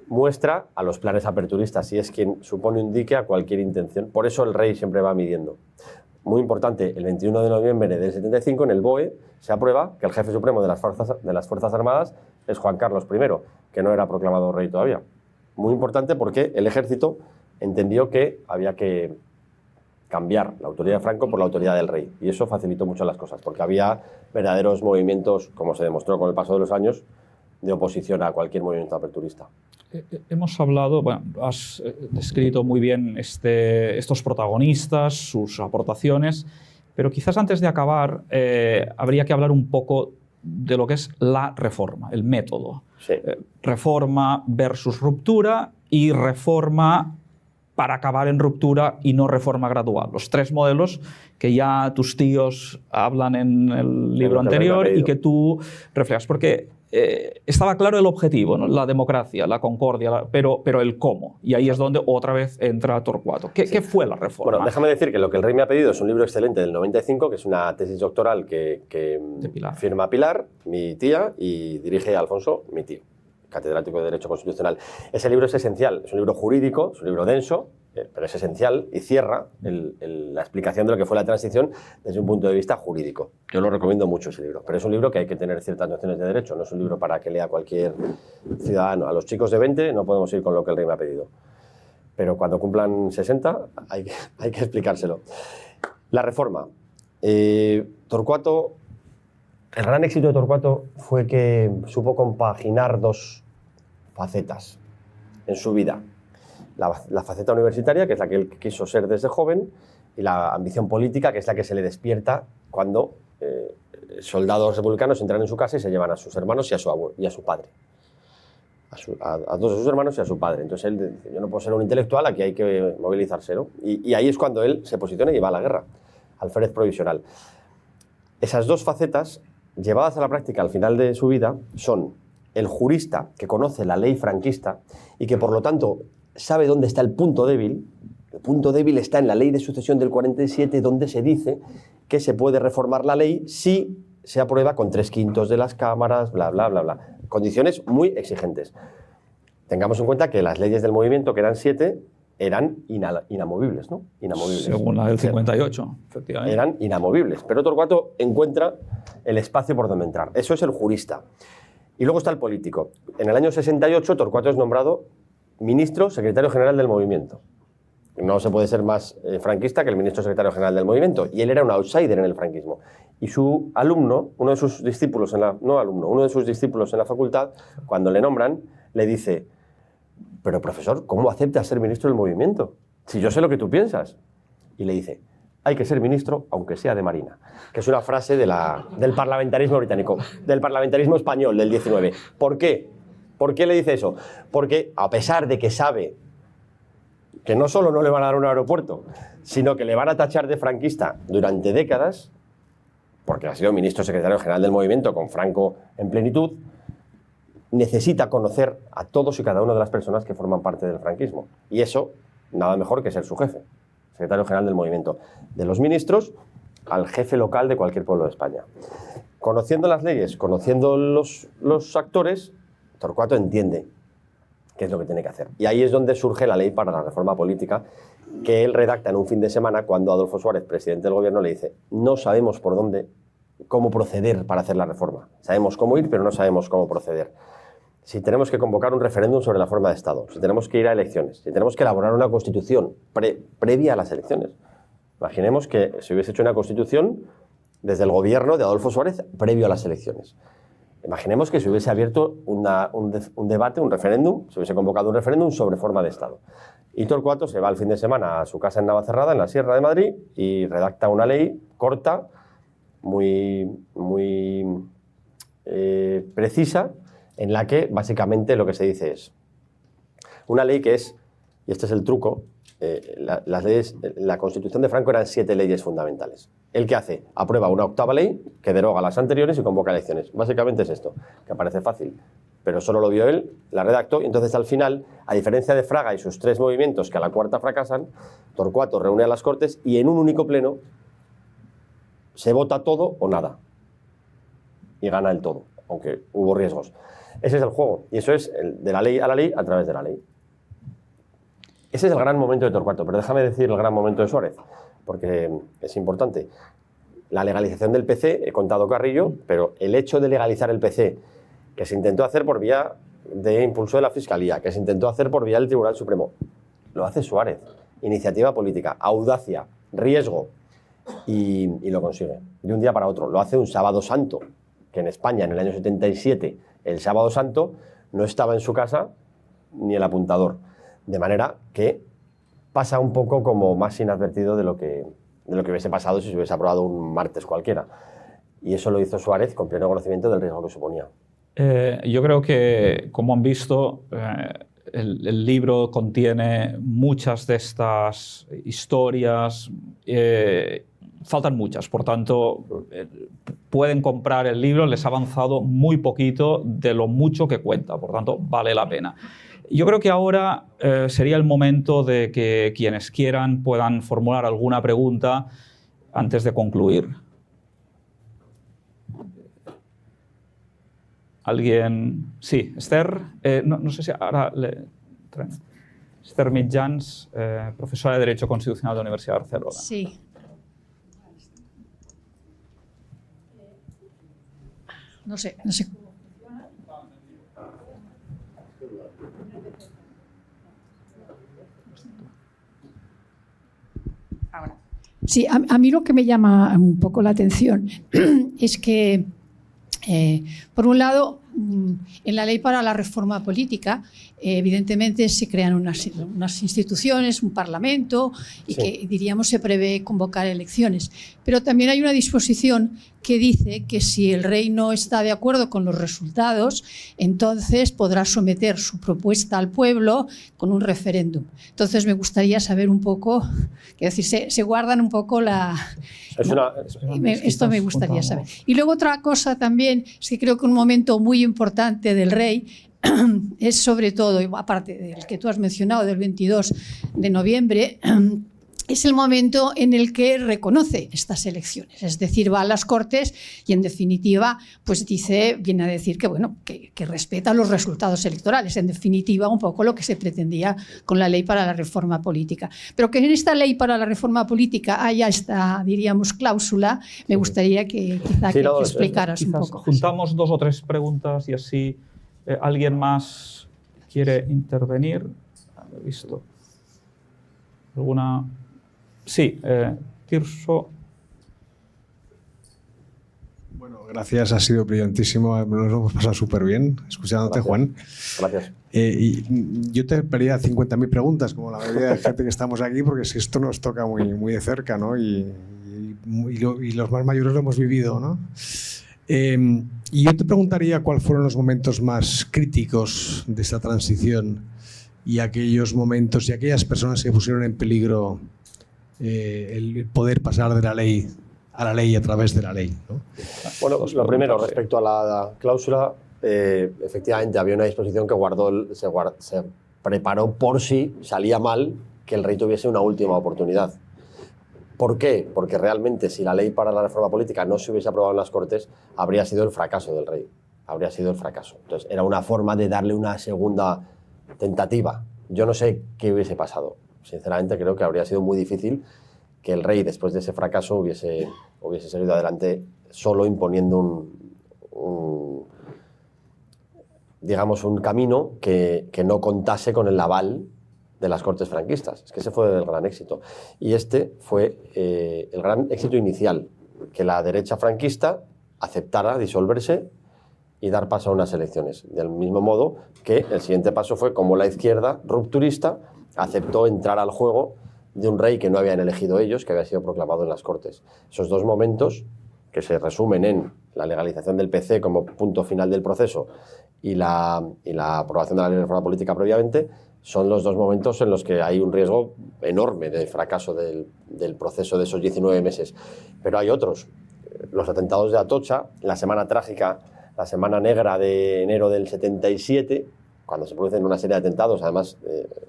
muestra a los planes aperturistas y es quien supone un dique a cualquier intención. Por eso el rey siempre va midiendo. Muy importante, el 21 de noviembre del 75 en el BOE se aprueba que el jefe supremo de las Fuerzas Armadas es Juan Carlos I, que no era proclamado rey todavía. Muy importante porque el ejército entendió que había que cambiar la autoridad de Franco por la autoridad del rey. Y eso facilitó mucho las cosas, porque había verdaderos movimientos, como se demostró con el paso de los años, de oposición a cualquier movimiento aperturista. Hemos hablado, bueno, has descrito muy bien estos protagonistas, sus aportaciones, pero quizás antes de acabar habría que hablar un poco de lo que es la reforma, el método. Sí. Reforma versus ruptura y reforma para acabar en ruptura y no reforma gradual. Los 3 modelos que ya tus tíos hablan en el libro anterior y que tú reflejas. Porque estaba claro el objetivo, ¿no? La democracia, la concordia, pero el cómo. Y ahí es donde otra vez entra Torcuato. ¿Qué fue la reforma? Bueno, déjame decir que Lo que el rey me ha pedido es un libro excelente del 95, que es una tesis doctoral que firma Pilar, mi tía, y dirige Alfonso, mi tío, catedrático de Derecho Constitucional. Ese libro es esencial, es un libro jurídico, es un libro denso, pero es esencial y cierra la explicación de lo que fue la transición desde un punto de vista jurídico. Yo lo recomiendo mucho ese libro, pero es un libro que hay que tener ciertas nociones de derecho, no es un libro para que lea cualquier ciudadano. A los chicos de 20 no podemos ir con Lo que el rey me ha pedido, pero cuando cumplan 60 hay que explicárselo. La reforma. Torcuato, el gran éxito de Torcuato fue que supo compaginar 2 facetas en su vida. La faceta universitaria, que es la que él quiso ser desde joven, y la ambición política, que es la que se le despierta cuando soldados republicanos entran en su casa y se llevan a sus hermanos y a su padre. A 2 de sus hermanos y a su padre. Entonces él dice, yo no puedo ser un intelectual, aquí hay que movilizarse, ¿no? Y ahí es cuando él se posiciona y va a la guerra, alférez provisional. Esas 2 facetas, llevadas a la práctica al final de su vida, son el jurista que conoce la ley franquista y que por lo tanto sabe dónde está el punto débil. El punto débil está en la ley de sucesión del 47, donde se dice que se puede reformar la ley si se aprueba con 3/5 de las cámaras, bla, bla, bla, bla. Condiciones muy exigentes. Tengamos en cuenta que las leyes del movimiento, que eran 7, eran inamovibles, ¿no? Inamovibles. Según la del 58, efectivamente. Eran inamovibles. Pero Torcuato encuentra el espacio por donde entrar. Eso es el jurista. Y luego está el político. En el año 68, Torcuato es nombrado ministro secretario general del movimiento. No se puede ser más franquista que el ministro secretario general del movimiento. Y él era un outsider en el franquismo. Y su alumno, uno de sus discípulos en la facultad, cuando le nombran, le dice: pero profesor, ¿cómo aceptas ser ministro del movimiento? Si yo sé lo que tú piensas. Y le dice: hay que ser ministro aunque sea de Marina. Que es una frase del parlamentarismo británico, del parlamentarismo español del 19. ¿Por qué? ¿Por qué le dice eso? Porque a pesar de que sabe que no solo no le van a dar un aeropuerto, sino que le van a tachar de franquista durante décadas, porque ha sido ministro secretario general del movimiento con Franco en plenitud, necesita conocer a todos y cada una de las personas que forman parte del franquismo. Y eso, nada mejor que ser su jefe. secretario general del movimiento, de los ministros al jefe local de cualquier pueblo de España. Conociendo las leyes, conociendo los actores, Torcuato entiende qué es lo que tiene que hacer. Y ahí es donde surge la ley para la reforma política, que él redacta en un fin de semana cuando Adolfo Suárez, presidente del gobierno, le dice: no sabemos por dónde, cómo proceder para hacer la reforma. Sabemos cómo ir, pero no sabemos cómo proceder. Si tenemos que convocar un referéndum sobre la forma de Estado, si tenemos que ir a elecciones, si tenemos que elaborar una constitución previa a las elecciones. Imaginemos que se hubiese hecho una constitución desde el gobierno de Adolfo Suárez previo a las elecciones. Imaginemos que se hubiese abierto un debate, un referéndum, se hubiese convocado un referéndum sobre forma de Estado. Y Torcuato se va el fin de semana a su casa en Navacerrada, en la Sierra de Madrid, y redacta una ley corta, muy precisa, en la que básicamente lo que se dice es una ley que es, y este es el truco, las leyes, la Constitución de Franco eran 7 leyes fundamentales. ¿El qué hace? Aprueba una 8ª ley que deroga las anteriores y convoca elecciones. Básicamente es esto, que parece fácil, pero solo lo vio él, la redactó, y entonces al final, a diferencia de Fraga y sus 3 movimientos que a la 4ª fracasan, Torcuato reúne a las Cortes y en un único pleno se vota todo o nada. Y gana el todo, aunque hubo riesgos. Ese es el juego, y eso es el de la ley a través de la ley. Ese es el gran momento de Torcuato, pero déjame decir el gran momento de Suárez, porque es importante. La legalización del PC, he contado Carrillo, pero el hecho de legalizar el PC, que se intentó hacer por vía de impulso de la Fiscalía, que se intentó hacer por vía del Tribunal Supremo, lo hace Suárez. Iniciativa política, audacia, riesgo, y lo consigue. De un día para otro. Lo hace un sábado santo, que en España, en el año 77, el sábado santo no estaba en su casa ni el apuntador. De manera que pasa un poco como más inadvertido de lo que hubiese pasado si se hubiese aprobado un martes cualquiera. Y eso lo hizo Suárez con pleno conocimiento del riesgo que suponía. Yo creo que, como han visto, el libro contiene muchas de estas historias. Faltan muchas, por tanto, pueden comprar el libro, les ha avanzado muy poquito de lo mucho que cuenta, por tanto, vale la pena. Yo creo que ahora sería el momento de que quienes quieran puedan formular alguna pregunta antes de concluir. ¿Alguien? Sí, Esther. No sé si ahora Esther Mitjans, profesora de Derecho Constitucional de la Universidad de Barcelona. Sí. No sé. Ahora. Sí, a mí lo que me llama un poco la atención es que, por un lado, en la ley para la reforma política, evidentemente se crean unas instituciones, un parlamento, y sí, que, diríamos, se prevé convocar elecciones. Pero también hay una disposición que dice que si el rey no está de acuerdo con los resultados, entonces podrá someter su propuesta al pueblo con un referéndum. Entonces me gustaría saber un poco, quiero decir, se guardan un poco la... Esto me gustaría saber. Y luego otra cosa también, es que creo que un momento muy importante del rey es sobre todo, aparte del que tú has mencionado, del 22 de noviembre, es el momento en el que reconoce estas elecciones, es decir, va a las Cortes y, en definitiva, pues viene a decir que, bueno, que respeta los resultados electorales, en definitiva, un poco lo que se pretendía con la ley para la reforma política. Pero que en esta ley para la reforma política haya esta, diríamos, cláusula, me gustaría que explicaras un poco. Juntamos 2 o 3 preguntas y así alguien más quiere intervenir. ¿He visto alguna? Sí, Tirso. Bueno, gracias, ha sido brillantísimo, nos lo hemos pasado súper bien escuchándote, Juan. Gracias. Y yo te haría 50.000 preguntas, como la mayoría de gente que estamos aquí, porque si esto nos toca muy de cerca, ¿no? Y los más mayores lo hemos vivido, ¿no? Y yo te preguntaría cuáles fueron los momentos más críticos de esta transición y aquellos momentos y aquellas personas que pusieron en peligro el poder pasar de la ley a la ley a través de la ley, ¿no? Bueno, lo primero, respecto a la cláusula, efectivamente había una disposición que se preparó por si salía mal que el rey tuviese una última oportunidad. ¿Por qué? Porque realmente si la ley para la reforma política no se hubiese aprobado en las Cortes, habría sido el fracaso del rey. Habría sido el fracaso. Entonces era una forma de darle una segunda tentativa. Yo no sé qué hubiese pasado. Sinceramente creo que habría sido muy difícil que el rey, después de ese fracaso, hubiese seguido adelante solo imponiendo digamos, un camino que no contase con el aval de las Cortes franquistas. Es que ese fue el gran éxito. Y este fue el gran éxito inicial, que la derecha franquista aceptara disolverse y dar paso a unas elecciones. Del mismo modo que el siguiente paso fue como la izquierda rupturista aceptó entrar al juego de un rey que no habían elegido ellos, que había sido proclamado en las Cortes. Esos dos momentos, que se resumen en la legalización del PC como punto final del proceso y la aprobación de la ley de reforma política previamente, son los dos momentos en los que hay un riesgo enorme de fracaso del proceso de esos 19 meses. Pero hay otros. Los atentados de Atocha, la semana trágica, la semana negra de enero del 77, cuando se producen una serie de atentados, además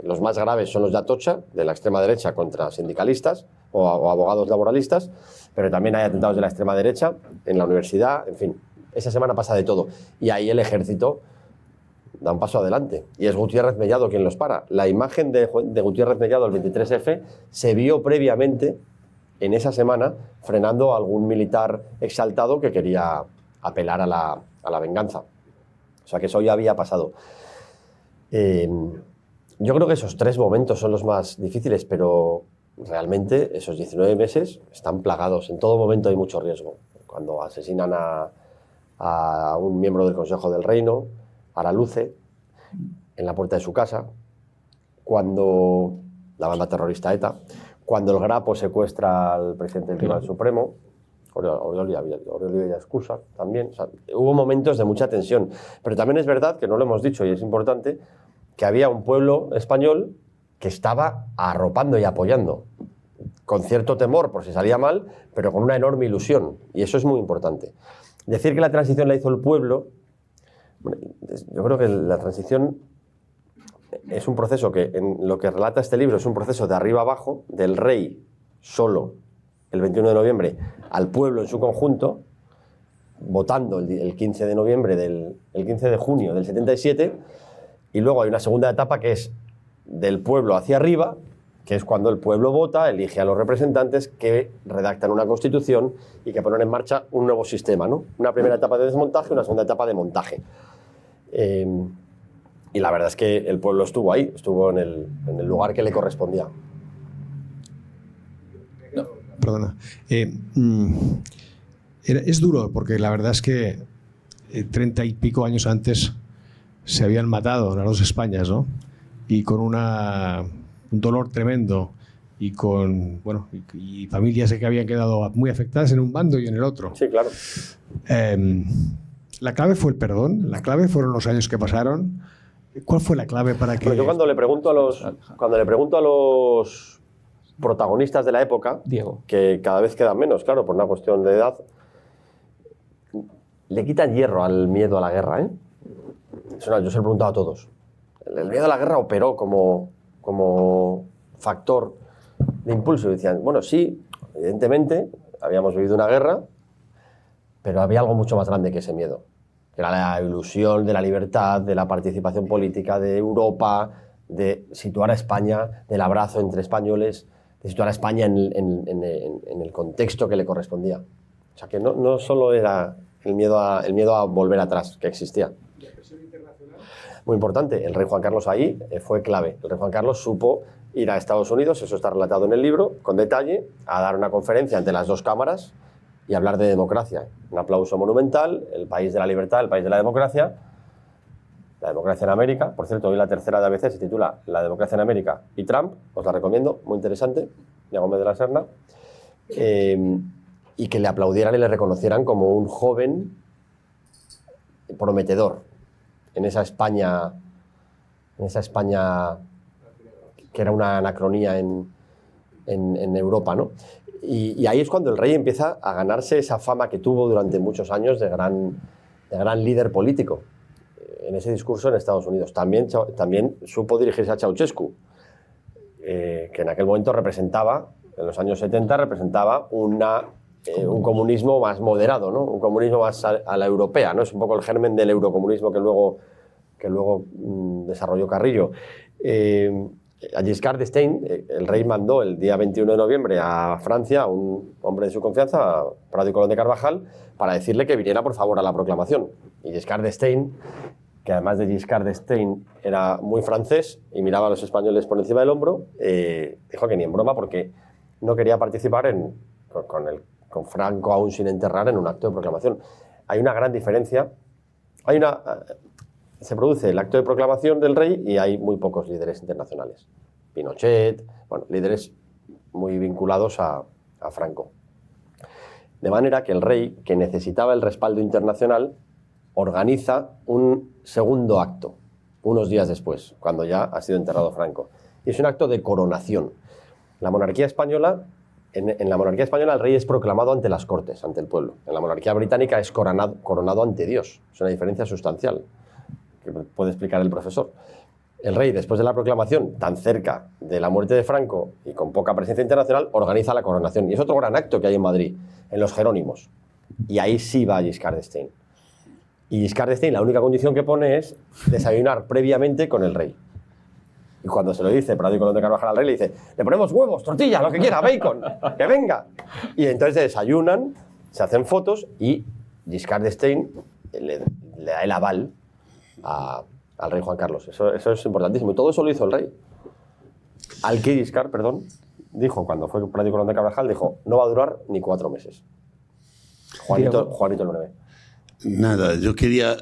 los más graves son los de Atocha, de la extrema derecha contra sindicalistas o abogados laboralistas, pero también hay atentados de la extrema derecha en la universidad, en fin, esa semana pasa de todo. Y ahí el ejército da un paso adelante y es Gutiérrez Mellado quien los para. La imagen de Gutiérrez Mellado el 23F se vio previamente en esa semana frenando a algún militar exaltado que quería apelar a la venganza. O sea que eso ya había pasado. Yo creo que esos tres momentos son los más difíciles, pero realmente esos 19 meses están plagados. En todo momento hay mucho riesgo. Cuando asesinan a un miembro del Consejo del Reino, Araluce, en la puerta de su casa, cuando la banda terrorista ETA, cuando el Grapo secuestra al presidente del Tribunal Supremo, Aurelio Villascusa también. O sea, hubo momentos de mucha tensión. Pero también es verdad, que no lo hemos dicho y es importante, que había un pueblo español que estaba arropando y apoyando, con cierto temor por si salía mal, pero con una enorme ilusión. Y eso es muy importante. Decir que la transición la hizo el pueblo, yo creo que la transición es un proceso que, en lo que relata este libro, es un proceso de arriba abajo, del rey solo, el 21 de noviembre, al pueblo en su conjunto, votando el 15 de noviembre, el 15 de junio del 77, y luego hay una segunda etapa que es del pueblo hacia arriba, que es cuando el pueblo vota, elige a los representantes que redactan una constitución y que ponen en marcha un nuevo sistema, ¿no? Una primera etapa de desmontaje, una segunda etapa de montaje. Y la verdad es que el pueblo estuvo ahí, estuvo en el lugar que le correspondía. No. Perdona. Es duro, porque la verdad es que 30 y pico años antes se habían matado las dos Españas, ¿no? Y con un dolor tremendo y con y familias que habían quedado muy afectadas en un bando y en el otro. Sí, claro. La clave fue el perdón, la clave fueron los años que pasaron. ¿Cuál fue la clave para que...? Bueno, yo cuando le pregunto a los protagonistas de la época, Diego, que cada vez quedan menos, claro, por una cuestión de edad, le quitan hierro al miedo a la guerra, ¿eh? Yo se lo he preguntado a todos. El miedo a la guerra operó como factor de impulso. Y decían, bueno, sí, evidentemente, habíamos vivido una guerra, pero había algo mucho más grande que ese miedo. Que era la ilusión de la libertad, de la participación política, de Europa, de situar a España, del abrazo entre españoles, de situar a España en el contexto que le correspondía. O sea, que no solo era el miedo a volver atrás, que existía. Muy importante, el rey Juan Carlos ahí fue clave. El rey Juan Carlos supo ir a Estados Unidos, eso está relatado en el libro, con detalle, a dar una conferencia ante las dos cámaras y hablar de democracia. Un aplauso monumental, el país de la libertad, el país de la democracia en América. Por cierto, hoy la tercera de ABC se titula La democracia en América y Trump, os la recomiendo, muy interesante, de Gómez de la Serna, y que le aplaudieran y le reconocieran como un joven prometedor en esa España que era una anacronía en Europa, ¿no? Y ahí es cuando el rey empieza a ganarse esa fama que tuvo durante muchos años de gran líder político en ese discurso en Estados Unidos. También supo dirigirse a Ceausescu, que en aquel momento representaba en los años 70 representaba un comunismo más moderado, ¿no? Un comunismo más a la europea, ¿no? Es un poco el germen del eurocomunismo que luego desarrolló Carrillo. A Giscard d'Estaing, el rey mandó el día 21 de noviembre a Francia a un hombre de su confianza, a Prado y Colón de Carvajal, para decirle que viniera por favor a la proclamación. Y Giscard d'Estaing, que además de Giscard d'Estaing era muy francés y miraba a los españoles por encima del hombro, dijo que ni en broma, porque no quería participar con Franco aún sin enterrar en un acto de proclamación. Hay una gran diferencia. Se produce el acto de proclamación del rey y hay muy pocos líderes internacionales. Pinochet, bueno, líderes muy vinculados a Franco. De manera que el rey, que necesitaba el respaldo internacional, organiza un segundo acto, unos días después, cuando ya ha sido enterrado Franco. Y es un acto de coronación. La monarquía española, en la monarquía española el rey es proclamado ante las cortes, ante el pueblo. En la monarquía británica es coronado ante Dios. Es una diferencia sustancial, que puede explicar el profesor. El rey, después de la proclamación, tan cerca de la muerte de Franco y con poca presencia internacional, organiza la coronación. Y es otro gran acto que hay en Madrid, en los Jerónimos. Y ahí sí va Giscard d'Estaing. Y Giscard d'Estaing, la única condición que pone es desayunar previamente con el rey. Y cuando se lo dice Prado y Colón de Carvajal al rey, le dice: le ponemos huevos, tortilla, lo que quiera, bacon, que venga. Y entonces desayunan, se hacen fotos y Giscard d'Estaing le da el aval al rey Juan Carlos. Eso es importantísimo. Y todo eso lo hizo el rey. Alquí Giscard, perdón, dijo, cuando fue Prado y Colón de Carvajal, dijo: no va a durar ni 4 meses. Juanito el 9. Nada, yo quería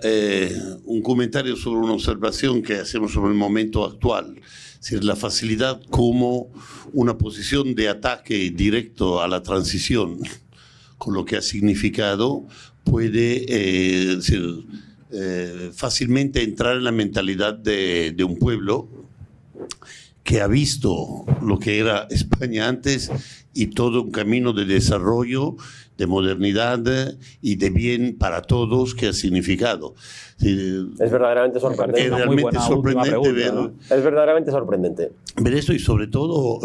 un comentario sobre una observación que hacemos sobre el momento actual. Es decir, la facilidad como una posición de ataque directo a la transición, con lo que ha significado, puede fácilmente entrar en la mentalidad de un pueblo que ha visto lo que era España antes y todo un camino de desarrollo, de modernidad y de bien para todos que ha significado. Es verdaderamente sorprendente. Es realmente sorprendente ver, ¿no? Es verdaderamente sorprendente ver esto y sobre todo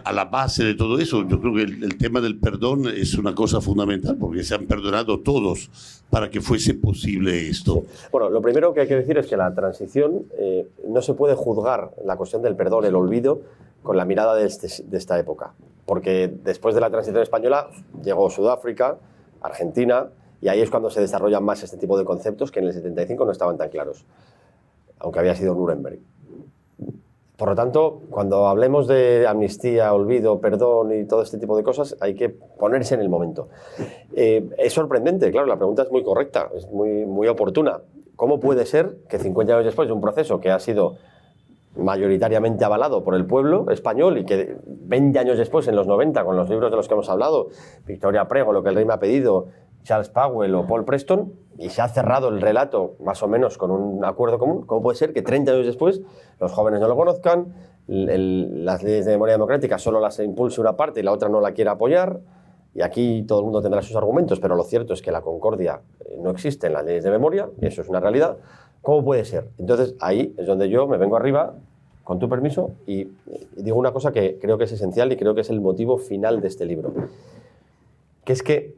a la base de todo eso, yo creo que el tema del perdón es una cosa fundamental porque se han perdonado todos para que fuese posible esto. Sí. Bueno, lo primero que hay que decir es que la transición no se puede juzgar la cuestión del perdón, el olvido, con la mirada de esta época. Porque después de la transición española llegó Sudáfrica, Argentina, y ahí es cuando se desarrollan más este tipo de conceptos que en el 75 no estaban tan claros, aunque había sido Nuremberg. Por lo tanto, cuando hablemos de amnistía, olvido, perdón y todo este tipo de cosas, hay que ponerse en el momento. Es sorprendente, claro, la pregunta es muy correcta, es muy oportuna. ¿Cómo puede ser que 50 años después de un proceso que ha sido mayoritariamente avalado por el pueblo español y que 20 años después, en los 90, con los libros de los que hemos hablado, Victoria Prego, Lo que el rey me ha pedido, Charles Powell o Paul Preston, y se ha cerrado el relato más o menos con un acuerdo común? ¿Cómo puede ser que 30 años después los jóvenes no lo conozcan, las leyes de memoria democrática solo las impulse una parte y la otra no la quiera apoyar? Y aquí todo el mundo tendrá sus argumentos, pero lo cierto es que la concordia no existe en las leyes de memoria, y eso es una realidad. ¿Cómo puede ser? Entonces ahí es donde yo me vengo arriba, con tu permiso, y digo una cosa que creo que es esencial y creo que es el motivo final de este libro, que es que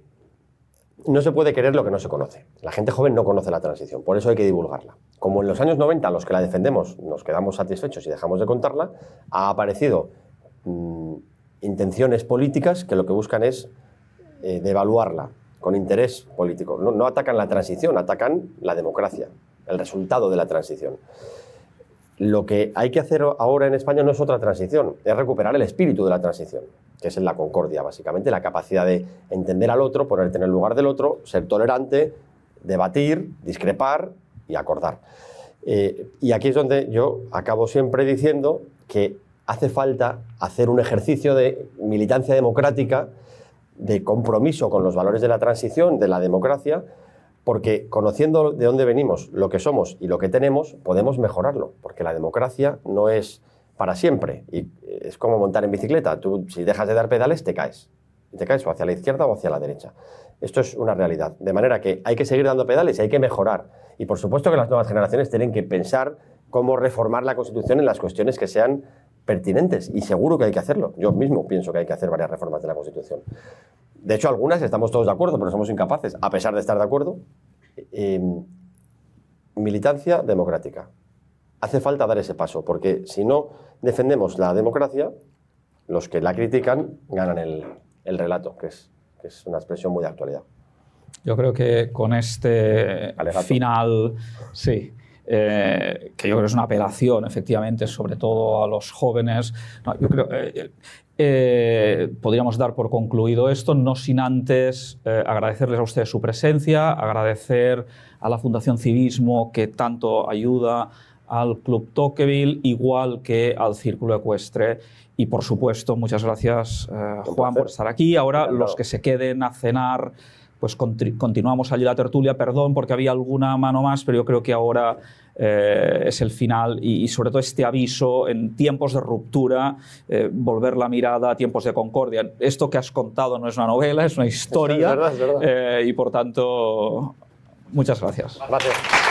no se puede querer lo que no se conoce. La gente joven no conoce la transición, por eso hay que divulgarla. Como en los años 90 los que la defendemos nos quedamos satisfechos y dejamos de contarla, ha aparecido intenciones políticas que lo que buscan es devaluarla con interés político. No atacan la transición, atacan la democracia, el resultado de la transición. Lo que hay que hacer ahora en España no es otra transición, es recuperar el espíritu de la transición, que es en la concordia, básicamente, la capacidad de entender al otro, ponerte en el lugar del otro, ser tolerante, debatir, discrepar y acordar. Y aquí es donde yo acabo siempre diciendo que hace falta hacer un ejercicio de militancia democrática, de compromiso con los valores de la transición, de la democracia, porque conociendo de dónde venimos, lo que somos y lo que tenemos, podemos mejorarlo, porque la democracia no es para siempre, y es como montar en bicicleta. Tú, si dejas de dar pedales, te caes. Y te caes o hacia la izquierda o hacia la derecha. Esto es una realidad. De manera que hay que seguir dando pedales y hay que mejorar. Y por supuesto que las nuevas generaciones tienen que pensar cómo reformar la Constitución en las cuestiones que sean pertinentes y seguro que hay que hacerlo. Yo mismo pienso que hay que hacer varias reformas de la Constitución. De hecho, algunas estamos todos de acuerdo, pero somos incapaces, a pesar de estar de acuerdo. Militancia democrática. Hace falta dar ese paso, porque si no defendemos la democracia, los que la critican ganan el relato, que es una expresión muy de actualidad. Yo creo que con este Alegato. final, sí, que yo creo que es una apelación, efectivamente, sobre todo a los jóvenes. No, yo creo podríamos dar por concluido esto, no sin antes agradecerles a ustedes su presencia, agradecer a la Fundación Civismo, que tanto ayuda al Club Tocqueville, igual que al Círculo Ecuestre. Y, por supuesto, muchas gracias, Juan, por estar aquí. Ahora, los que se queden a cenar, pues continuamos allí la tertulia. Perdón, porque había alguna mano más, pero yo creo que ahora es el final. Y sobre todo este aviso, en tiempos de ruptura, volver la mirada a tiempos de concordia. Esto que has contado no es una novela, es una historia. Es verdad. Y, por tanto, muchas gracias. Gracias.